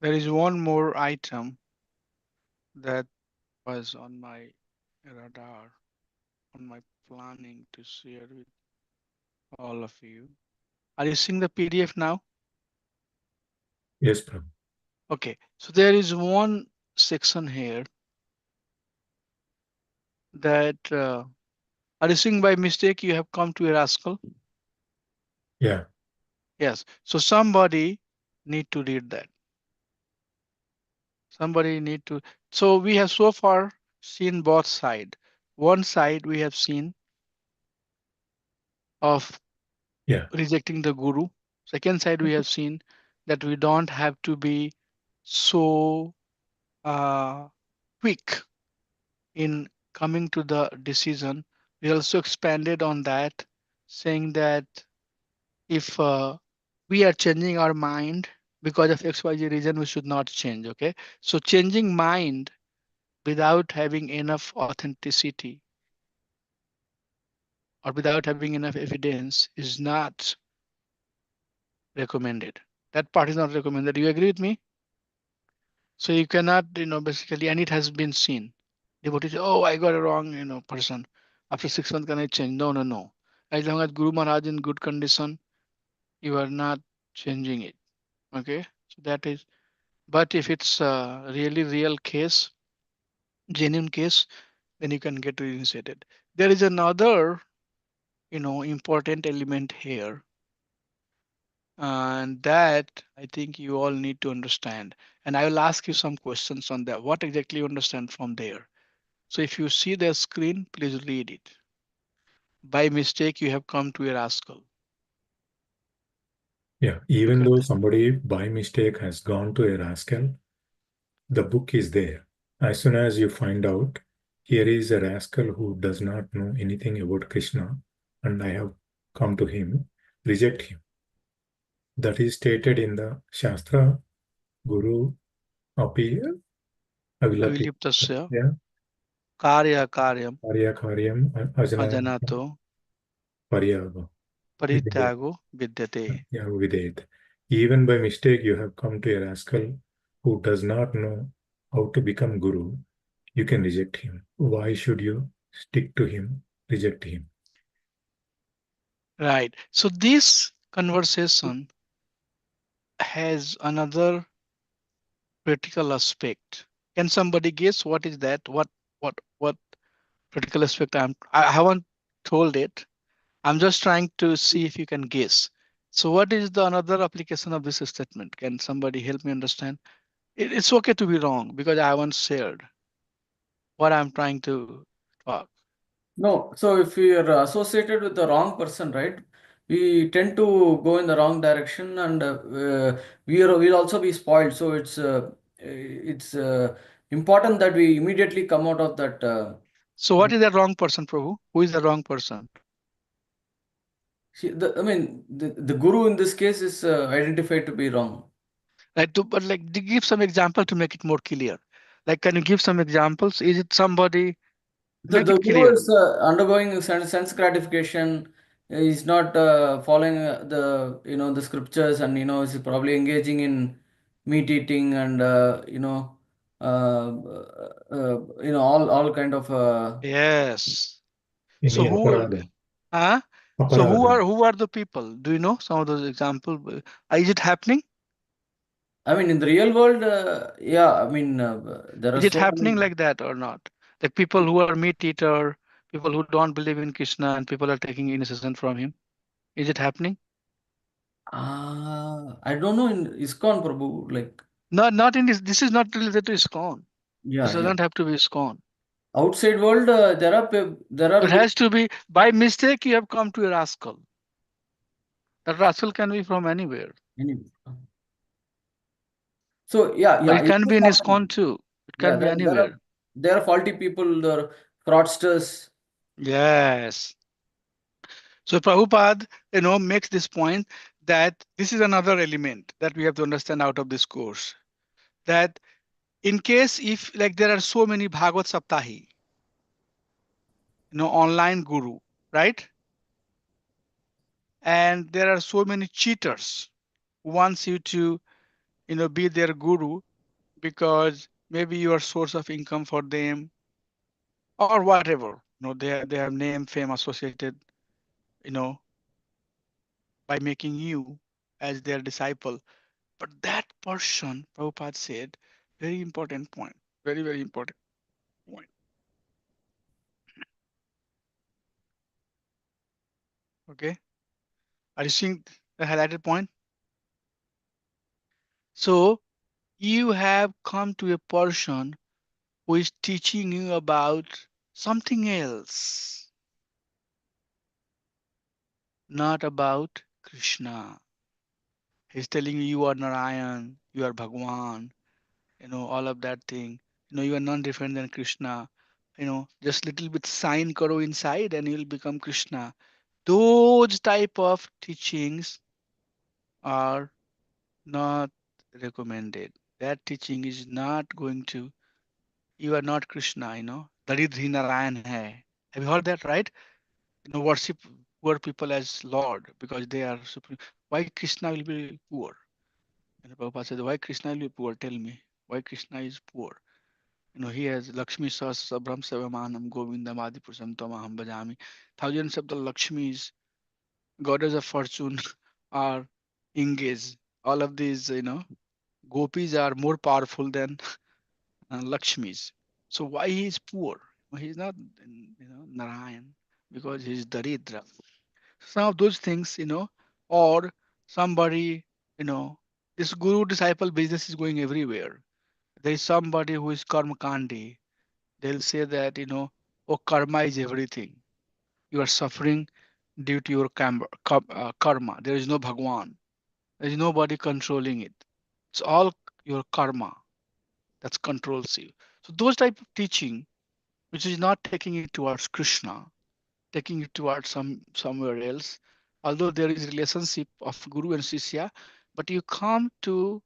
there is one more item that was on my radar, on my planning to share with all of you. Are you seeing the PDF now? Yes, Prabhu. Okay, so there is one section here that are you seeing by mistake you have come to a rascal? Yeah. Yes. So somebody need to read that. Somebody need to. So we have so far seen both side. One side we have seen of Yeah. rejecting the guru. Second side we have seen that we don't have to be so quick in coming to the decision. We also expanded on that, saying that if we are changing our mind because of XYZ reason, we should not change. Okay. So changing mind without having enough authenticity or without having enough evidence is not recommended. That part is not recommended. Do you agree with me? So you cannot, basically, and it has been seen. Devotees say, oh, I got a wrong, person. After 6 months, can I change? No, no, no. As long as Guru Maharaj in good condition, you are not changing it. Okay. So that is, but if it's a really real case, genuine case, then you can get reinstated. There is another, important element here. And that I think you all need to understand. And I will ask you some questions on that. What exactly you understand from there? So if you see the screen, please read it. By mistake, you have come to a rascal. Yeah. Even though somebody by mistake has gone to a rascal, the book is there. As soon as you find out, here is a rascal who does not know anything about Krishna, and I have come to him, reject him. That is stated in the Shastra, Guru api avilapit. Aviliptasya Yeah, karya karyam karya karyam ajana ajanato paryava. parityago vidyate. Yeah, Vidit. Even by mistake, you have come to a rascal who does not know how to become guru. You can reject him. Why should you stick to him, reject him? Right. So this conversation has another critical aspect. Can somebody guess what is that? What critical aspect I haven't told it. I'm just trying to see if you can guess. So what is the another application of this statement? Can somebody help me understand? It's okay to be wrong because I haven't shared what I'm trying to talk. No, so if we are associated with the wrong person, right, we tend to go in the wrong direction, and we'll also be spoiled. So it's important that we immediately come out of that. So what is the wrong person, Prabhu? Who is the wrong person? I mean, the guru in this case is identified to be wrong. Like to but like give some example to make it more clear. Like can you give some examples? Is it somebody make The it guru clear? is undergoing sense gratification. He's not following the the scriptures, and is probably engaging in meat eating, and all kind of Yes. So Any who aparadha? huh? So Aparadha. who are the people? Do you know some of those examples? Is it happening? I mean, in the real world, yeah, I mean, there are Is it so happening many. like that or not? Like people who are meat eater, people who don't believe in Krishna, and people are taking initiation from him. Is it happening? I don't know in ISKCON Prabhu, like, Not in this. This is not related to ISKCON. This yeah, yeah. doesn't have to be ISKCON. Outside world, there are It has to be by mistake you have come to a rascal. That rascal can be from anywhere. any. So yeah, Or yeah, it it can is be in ISKCON happening. too. It Yeah, can be anywhere. there are faulty people, there are fraudsters. Yes. So Prabhupada, makes this point that this is another element that we have to understand out of this course. That in case if like there are so many Bhagavad Saptahi, online guru, right? And there are so many cheaters who wants you to, be their guru because maybe you are source of income for them or whatever. They have name, fame associated, you know, by making you as their disciple. But that person, Prabhupada said, very important point, very, very important point. Okay. Are you seeing the highlighted point? So you have come to a person who is teaching you about something else, not about Krishna. He's telling you you are Narayan, you are Bhagwan, all of that thing. You are none different than Krishna. Just little bit sign karo inside and you'll become Krishna. Those type of teachings are not recommended. That teaching is not going to, you are not Krishna, Daridhi Narayan hai. Have you heard that, right? Worship poor people as Lord because they are supreme. Why Krishna will be poor? And Prabhupada said, why Krishna will be poor? Tell me. Why Krishna is poor? He has Lakshmi Sahasrabram Savamanam Govindam Adipurusam Tamaham Bhajami. Thousands of the Lakshmis, goddess of fortune, are engaged. All of these, gopis are more powerful than Lakshmis. So why he is poor? Well, he's not, Narayan because he's Daridra. Some of those things, or somebody, this guru disciple business is going everywhere. There is somebody who is karma kandi. They'll say that, oh, karma is everything. You are suffering due to your karma. There is no Bhagwan. There is nobody controlling it. It's all your karma. that controls you. So those type of teaching, which is not taking it towards Krishna, taking it towards somewhere else, although there is relationship of Guru and Shishya, but you come to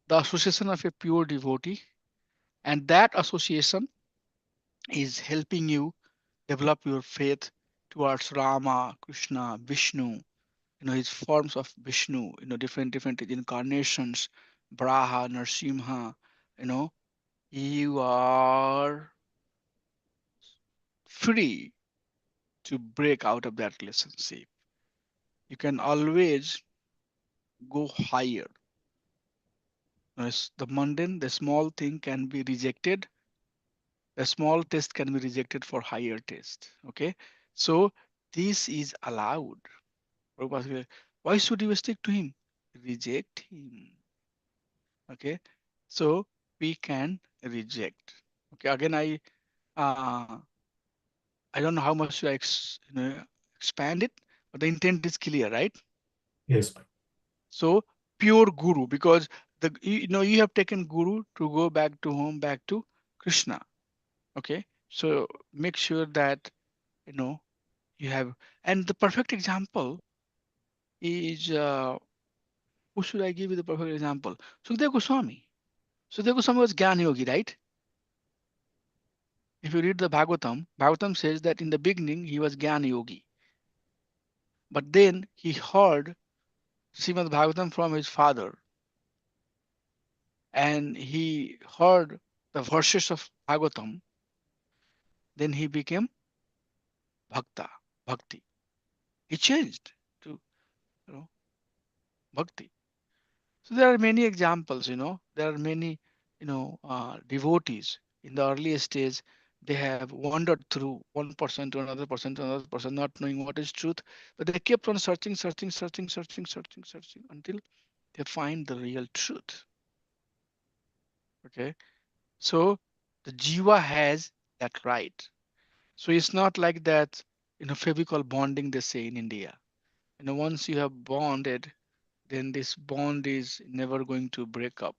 the association of a pure devotee, and that association is helping you develop your faith towards Rama, Krishna, Vishnu, his forms of Vishnu, different incarnations, Braha, Narsimha, you know, you are free to break out of that relationship. You can always go higher. The mundane, the small thing can be rejected. The small test can be rejected for higher test. Okay. So this is allowed. Prabhupada said, why should you stick to him? Reject him. Okay. So we can reject. Okay. Again, I don't know how much to expand it, but the intent is clear, right? Yes. So pure guru, because you have taken guru to go back to home, back to Krishna. Okay. So make sure that you know you have, and the perfect example is who should I give you the perfect example? Sukdev Goswami. Sukdev Goswami was Gyan Yogi, right? If you read the Bhagavatam says that in the beginning he was Gyan Yogi, but then he heard Srimad Bhagavatam from his father, and he heard the verses of Bhagavatam, then he became Bhakti. He changed to Bhakti. So there are many examples, there are many, devotees in the earliest stage. They have wandered through one person to another person to another person, not knowing what is truth, but they kept on searching until they find the real truth. Okay. So the jiva has that right. So it's not like that, physical bonding, they say in India. Once you have bonded, then this bond is never going to break up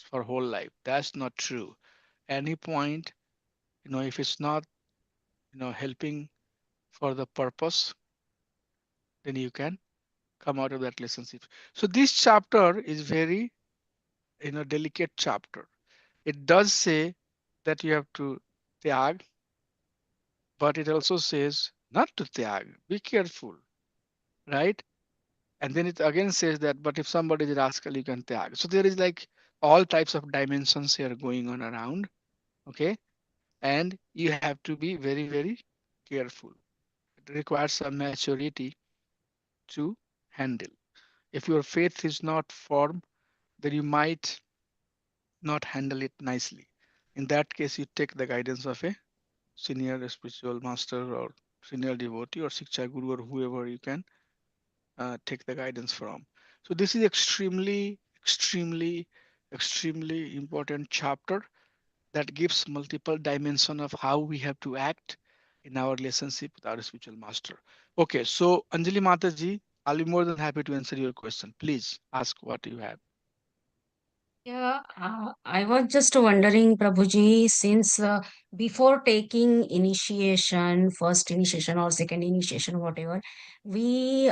for whole life. That's not true. Any point, if it's not, helping for the purpose, then you can come out of that relationship. So this chapter is very, delicate chapter. It does say that you have to tyag, but it also says not to tyag. Be careful, right? And then it again says that, but if somebody is rascal, you can tyag. So there is like all types of dimensions here going on around. Okay. And you have to be very, very careful. It requires some maturity to handle. If your faith is not firm, then you might not handle it nicely. In that case, you take the guidance of a senior spiritual master or senior devotee or Shiksha Guru or whoever you can take the guidance from. So this is extremely important chapter that gives multiple dimension of how we have to act in our relationship with our spiritual master. Okay, so Anjali Mataji, I'll be more than happy to answer your question. Please ask what you have. Yeah, I was just wondering, Prabhuji, since before taking initiation, first initiation or second initiation, whatever, we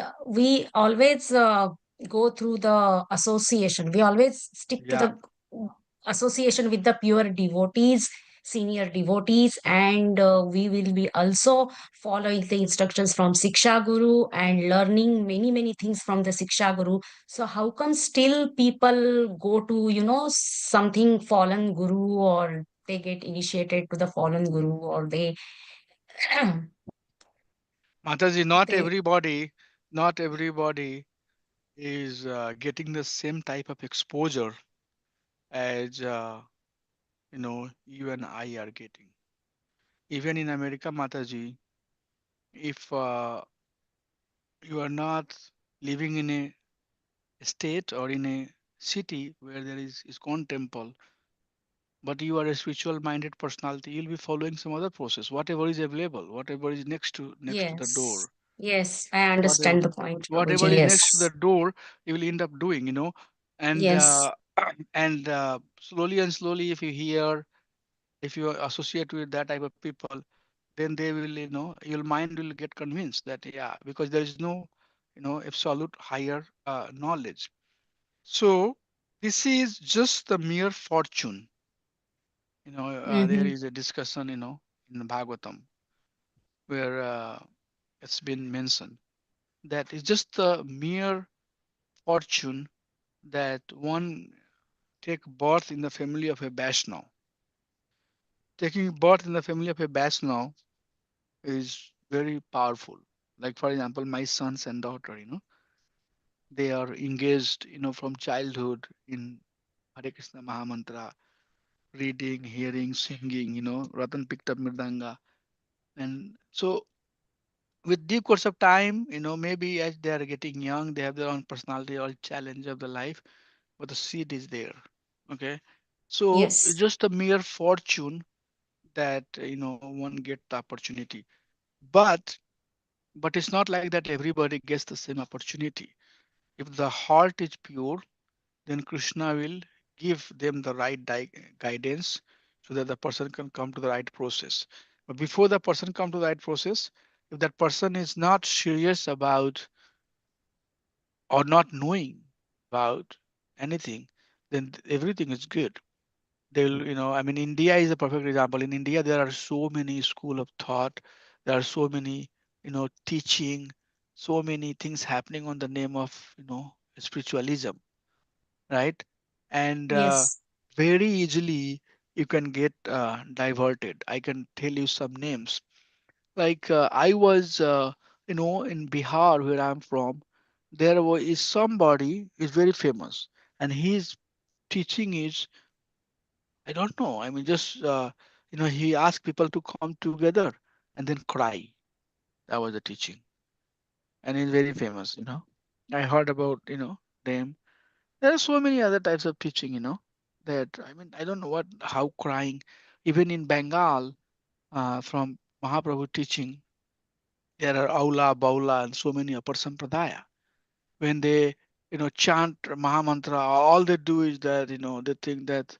always go through the association. We always stick to Yeah, the association with the pure devotees, senior devotees, and we will be also following the instructions from Siksha Guru and learning many things from the Siksha Guru. So how come still people go to, something fallen guru, or they get initiated to the fallen guru, or they Mataji, they not everybody is getting the same type of exposure as you and I are getting. Even in America, Mataji, if you are not living in a state or in a city where there is ISKCON temple, but you are a spiritual minded personality, you'll be following some other process, whatever is available, whatever is next to the yes, door, yes, I whatever understand the point, whatever Prabhuji. is next to Yes, the door, you will end up doing, and yes, And slowly and slowly, if you associate with that type of people, then they will, your mind will get convinced that, yeah, because there is no, absolute higher knowledge. So this is just the mere fortune. There Mm-hmm. is a discussion, in the Bhagavatam where it's been mentioned that it's just the mere fortune that one take birth in the family of a Vaishnava. Taking birth in the family of a Vaishnava is very powerful. Like for example, my sons and daughter, they are engaged, from childhood in Hare Krishna Mahamantra, reading, hearing, singing, Ratan picked up Mridanga. And so with due course of time, maybe as they are getting young, they have their own personality or challenge of the life, but the seed is there. Okay. So it's Yes. just a mere fortune that, one get the opportunity. But it's not like that everybody gets the same opportunity. If the heart is pure, then Krishna will give them the right guidance so that the person can come to the right process. But before the person come to the right process, if that person is not serious about or not knowing about anything, then everything is good. They'll, I mean, India is a perfect example. In India, there are so many school of thought. There are so many, teaching, so many things happening on the name of, spiritualism, right? And Yes. very easily you can get diverted. I can tell you some names. Like I was, in Bihar, where I'm from. Is somebody is very famous, and his teaching is, I don't know. I mean, just he asked people to come together and then cry. That was the teaching, and he's very famous. I heard about them. There are so many other types of teaching. That, I mean, I don't know how crying. Even in Bengal, from Mahaprabhu teaching, there are Aula, Baula, and so many upper sampradaya. When they chant Mahamantra, all they do is that they think that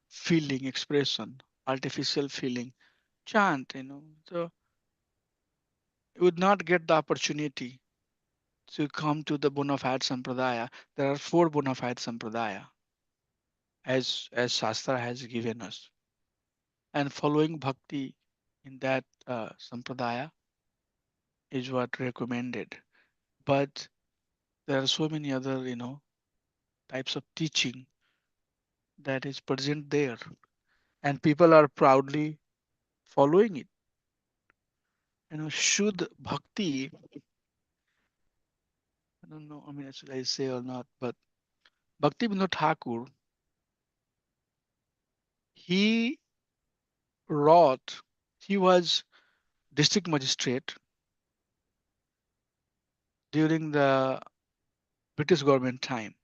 feeling, expression, artificial feeling, chant, so you would not get the opportunity to come to the bona fide sampradaya. There are four bona fide sampradaya as Shastra has given us. And following bhakti in that sampradaya is what recommended. But there are so many other, types of teaching that is present there. And people are proudly following it. Should bhakti, I don't know, I mean, should I say or not, but Bhakti Vinod Thakur, he wrote, he was district magistrate during the British government time.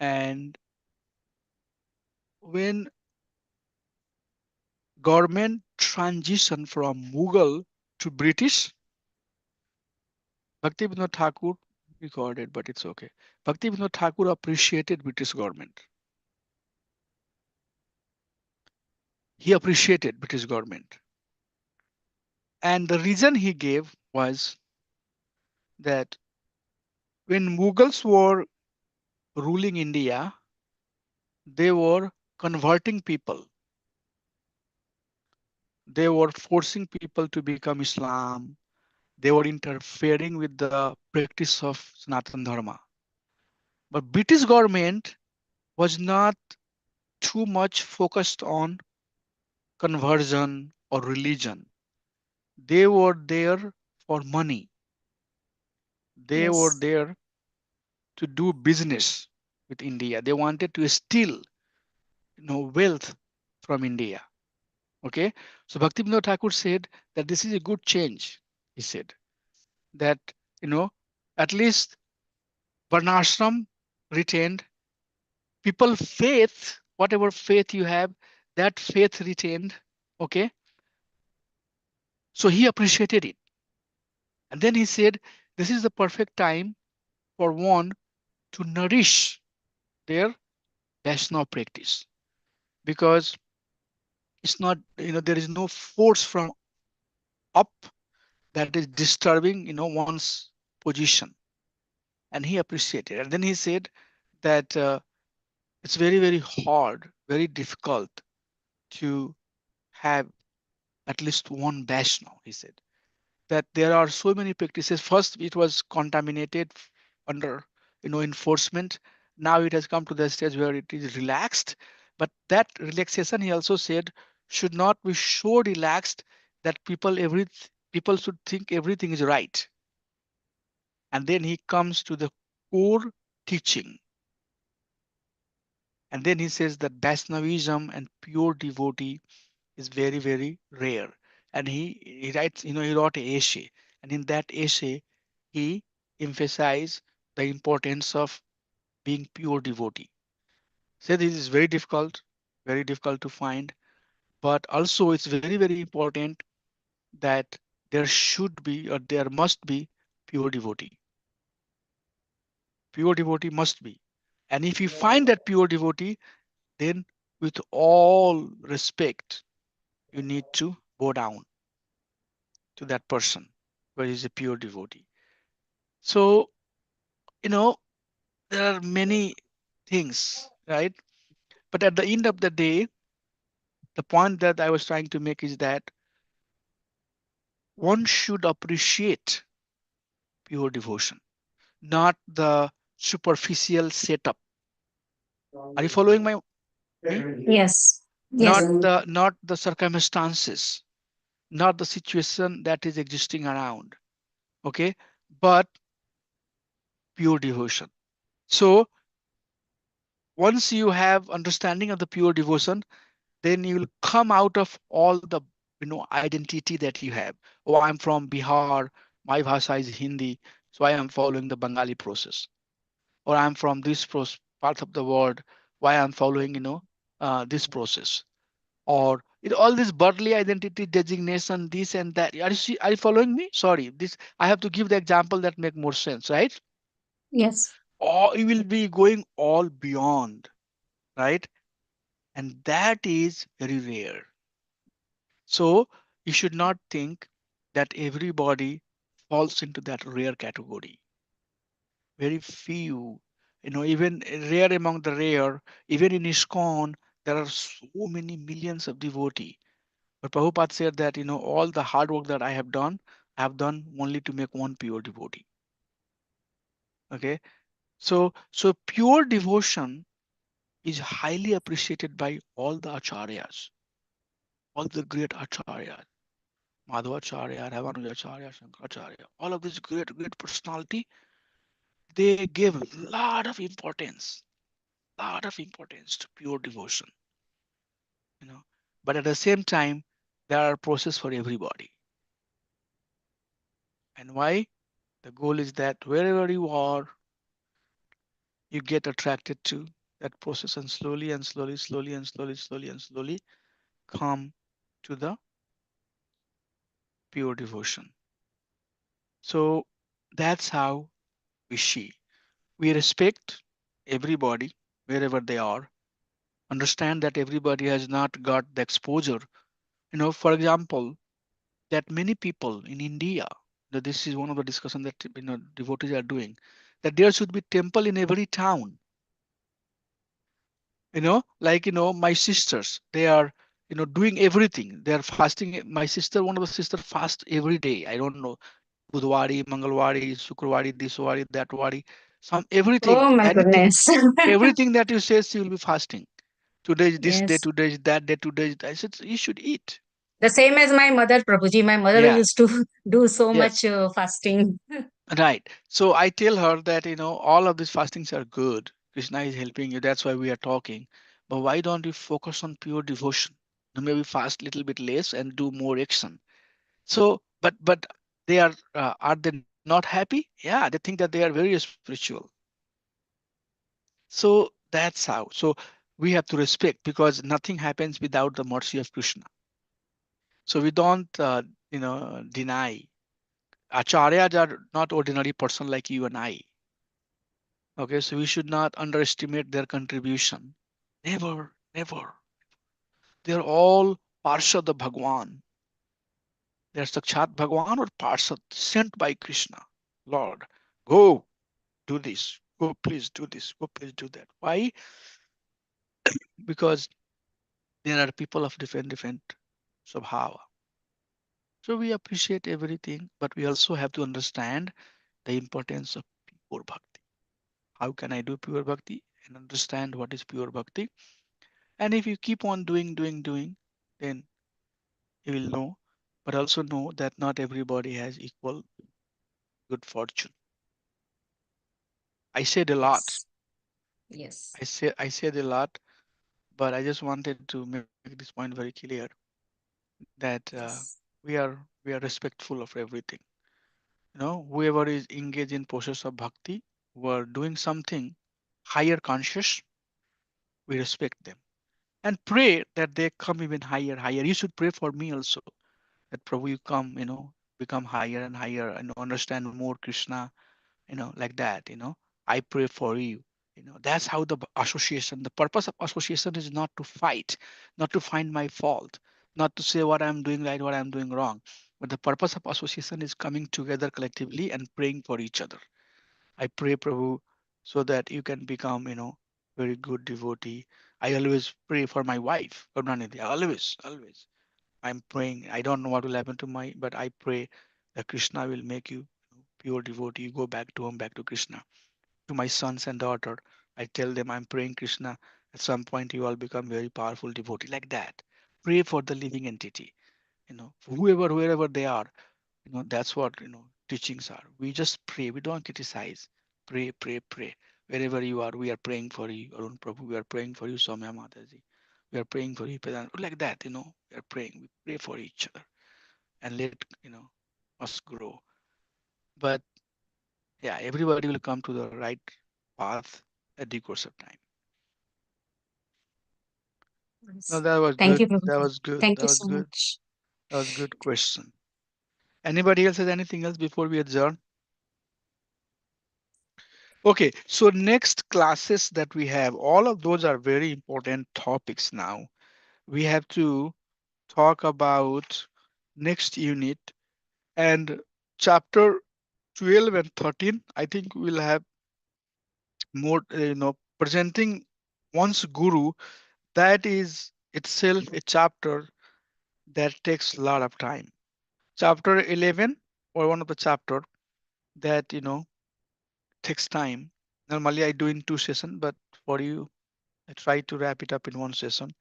And when government transition from Mughal to British, Bhakti Vinod Thakur recorded, but it's okay. Bhakti Vinod Thakur appreciated British government. He appreciated British government. And the reason he gave was that when Mughals were ruling India, they were converting people. They were forcing people to become Islam. They were interfering with the practice of Sanatana Dharma. But British government was not too much focused on conversion or religion. They were there for money. They were Yes. there to do business with India. They wanted to steal, wealth from India. Okay. So Bhaktivinoda Thakur said that this is a good change. He said that, you know, at least Varnashram retained, people faith, whatever faith you have, that faith retained. Okay. So he appreciated it. And then he said, this is the perfect time for one to nourish their Vaishnava practice, because it's not, there is no force from up that is disturbing, one's position. And he appreciated. And then he said that it's very, very hard, very difficult to have at least one Vaishnava, he said. That there are so many practices. First, it was contaminated under, enforcement. Now it has come to the stage where it is relaxed. But that relaxation, he also said, should not be so relaxed that people should think everything is right. And then he comes to the core teaching. And then he says that Vaishnavism and pure devotee is very, very rare. And he writes, he wrote an essay. And in that essay, he emphasized the importance of being pure devotee. So this is very difficult to find. But also it's very, very important that there should be or there must be pure devotee. Pure devotee must be. And if you find that pure devotee, then with all respect, you need to bow down to that person where is a pure devotee. So, you know, there are many things, right? But at the end of the day, the point that I was trying to make is that one should appreciate pure devotion, not the superficial setup. Are you following me? Yes. Yes. Not the circumstances, not the situation that is existing around. Okay, but pure devotion. So once you have understanding of the pure devotion, then you will come out of all the identity that you have. Oh, I'm from Bihar, my bhasha is Hindi, so I am following the Bengali process. Or I'm from this part of the world, why I'm following this process. Or all this bodily identity designation, this and that. Are you following me? Sorry, this I have to give the example that make more sense, right? Yes. Or you will be going all beyond, right? And that is very rare. So you should not think that everybody falls into that rare category. Very few, even rare among the rare, even in ISKCON, there are so many millions of devotees. But Prabhupada said that, all the hard work that I have done only to make one pure devotee. Okay. So pure devotion is highly appreciated by all the acharyas, all the great acharyas. Madhvacharya, Ramanujacharya, Shankaracharya, all of these great personality, they gave lot of importance to pure devotion, you know. But at the same time, there are process for everybody. And why? The goal is that wherever you are, you get attracted to that process and slowly come to the pure devotion. So that's how we see. We respect everybody wherever they are. Understand that everybody has not got the exposure. For example, that many people in India, that this is one of the discussion that devotees are doing, that there should be temple in every town. Like my sisters, they are doing everything. They are fasting. My sister, one of the sister fast every day. I don't know, Budwari, Mangalwari, Shukrwari, this wari, that wari, some everything, Oh my anything, goodness. everything that you say, she will be fasting. Today is this day, Yes. today is that day, today is. I said you should eat. The same as my mother, Prabhuji. My mother Yeah, used to do so yes, much fasting. right. So I tell her that all of these fastings are good. Krishna is helping you. That's why we are talking. But why don't you focus on pure devotion? Maybe fast little bit less and do more action. So, but they are they not happy? Yeah, they think that they are very spiritual. So that's how. So we have to respect because nothing happens without the mercy of Krishna. So we don't deny. Acharyas are not ordinary person like you and I. Okay, so we should not underestimate their contribution. Never, never. They're all Parshad of Bhagwan. They're Sakshat Bhagwan or Parshad sent by Krishna. Lord, go do this. Go, please do this. Go, please do that. Why? Because there are people of different Swabhava. So we appreciate everything, but we also have to understand the importance of pure bhakti. How can I do pure bhakti and understand what is pure bhakti? And if you keep on doing, then you will know, but also know that not everybody has equal good fortune. I said a lot. Yes. Yes. I said a lot, but I just wanted to make this point very clear that Yes. we are respectful of everything. Whoever is engaged in process of bhakti, who are doing something higher conscious, we respect them and pray that they come even higher, higher. You should pray for me also that Prabhu you come, become higher and higher and understand more Krishna, like that. I pray for you. That's how the association, the purpose of association is not to fight, not to find my fault, not to say what I'm doing right, what I'm doing wrong. But the purpose of association is coming together collectively and praying for each other. I pray, Prabhu, so that you can become, very good devotee. I always pray for my wife, Karunanidhi. Always. I'm praying. I don't know what will happen to but I pray that Krishna will make you pure devotee. You go back to home, back to Krishna. To my sons and daughter, I tell them I'm praying Krishna. At some point, you all become very powerful devotee like that. Pray for the living entity. Whoever, wherever they are. That's what teachings are. We just pray. We don't criticize. Pray, pray, pray. Wherever you are, we are praying for you. Arun Prabhu, we are praying for you. Soumya Mataji, we are praying for you. Like that. We are praying. We pray for each other and let us grow. But yeah, everybody will come to the right path at the course of time. No, Yes. that was Thank good. you, That Prabhuji. was good. Thank That you was so good. much. That was good question. Anybody else has anything else before we adjourn? Okay, so next classes that we have, all of those are very important topics now. We have to talk about next unit and chapter 12 and 13. I think we'll have more, presenting one's guru. That is itself a chapter that takes a lot of time. Chapter 11 or one of the chapter that, takes time. Normally I do in 2 sessions, but for you, I try to wrap it up in 1 session.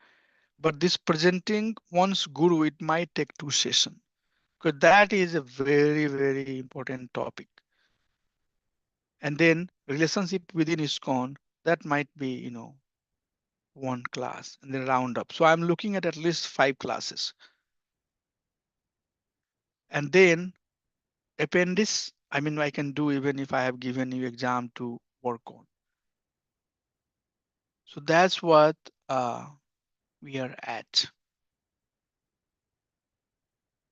But this presenting one's guru, it might take 2 sessions because that is a very, very important topic. And then relationship within ISKCON, that might be, one class and then round up. So I'm looking at least 5 classes. And then appendix, I mean, I can do even if I have given you exam to work on. So that's what we are at.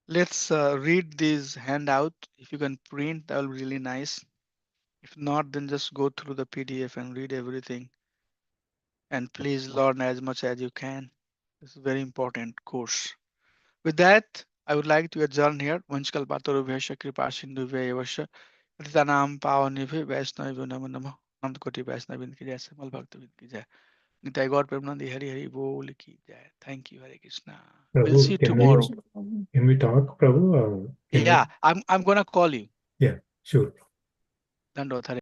Let's read this handout. If you can print, that will be really nice. If not, then just go through the PDF and read everything. And please learn as much as you can. This is a very important course. With that, I would like to adjourn here. Vanchkalpatarubhyasya kripasindhubhya evasya Ritanam pavanibhya vaishnavibhyo namo namo Anant Koti Vaishnavind ki jai Samal Bhaktavind ki jai Nitai Gaur Premanandi Hari Hari Bol ki jai. Thank you, Hare Krishna. We'll see Prabhu, you can Hare we tomorrow. Krishna, Prabhu. can we talk, Prabhu? Can we? Yeah, I'm gonna call you. Yeah, sure. Dandot, Hare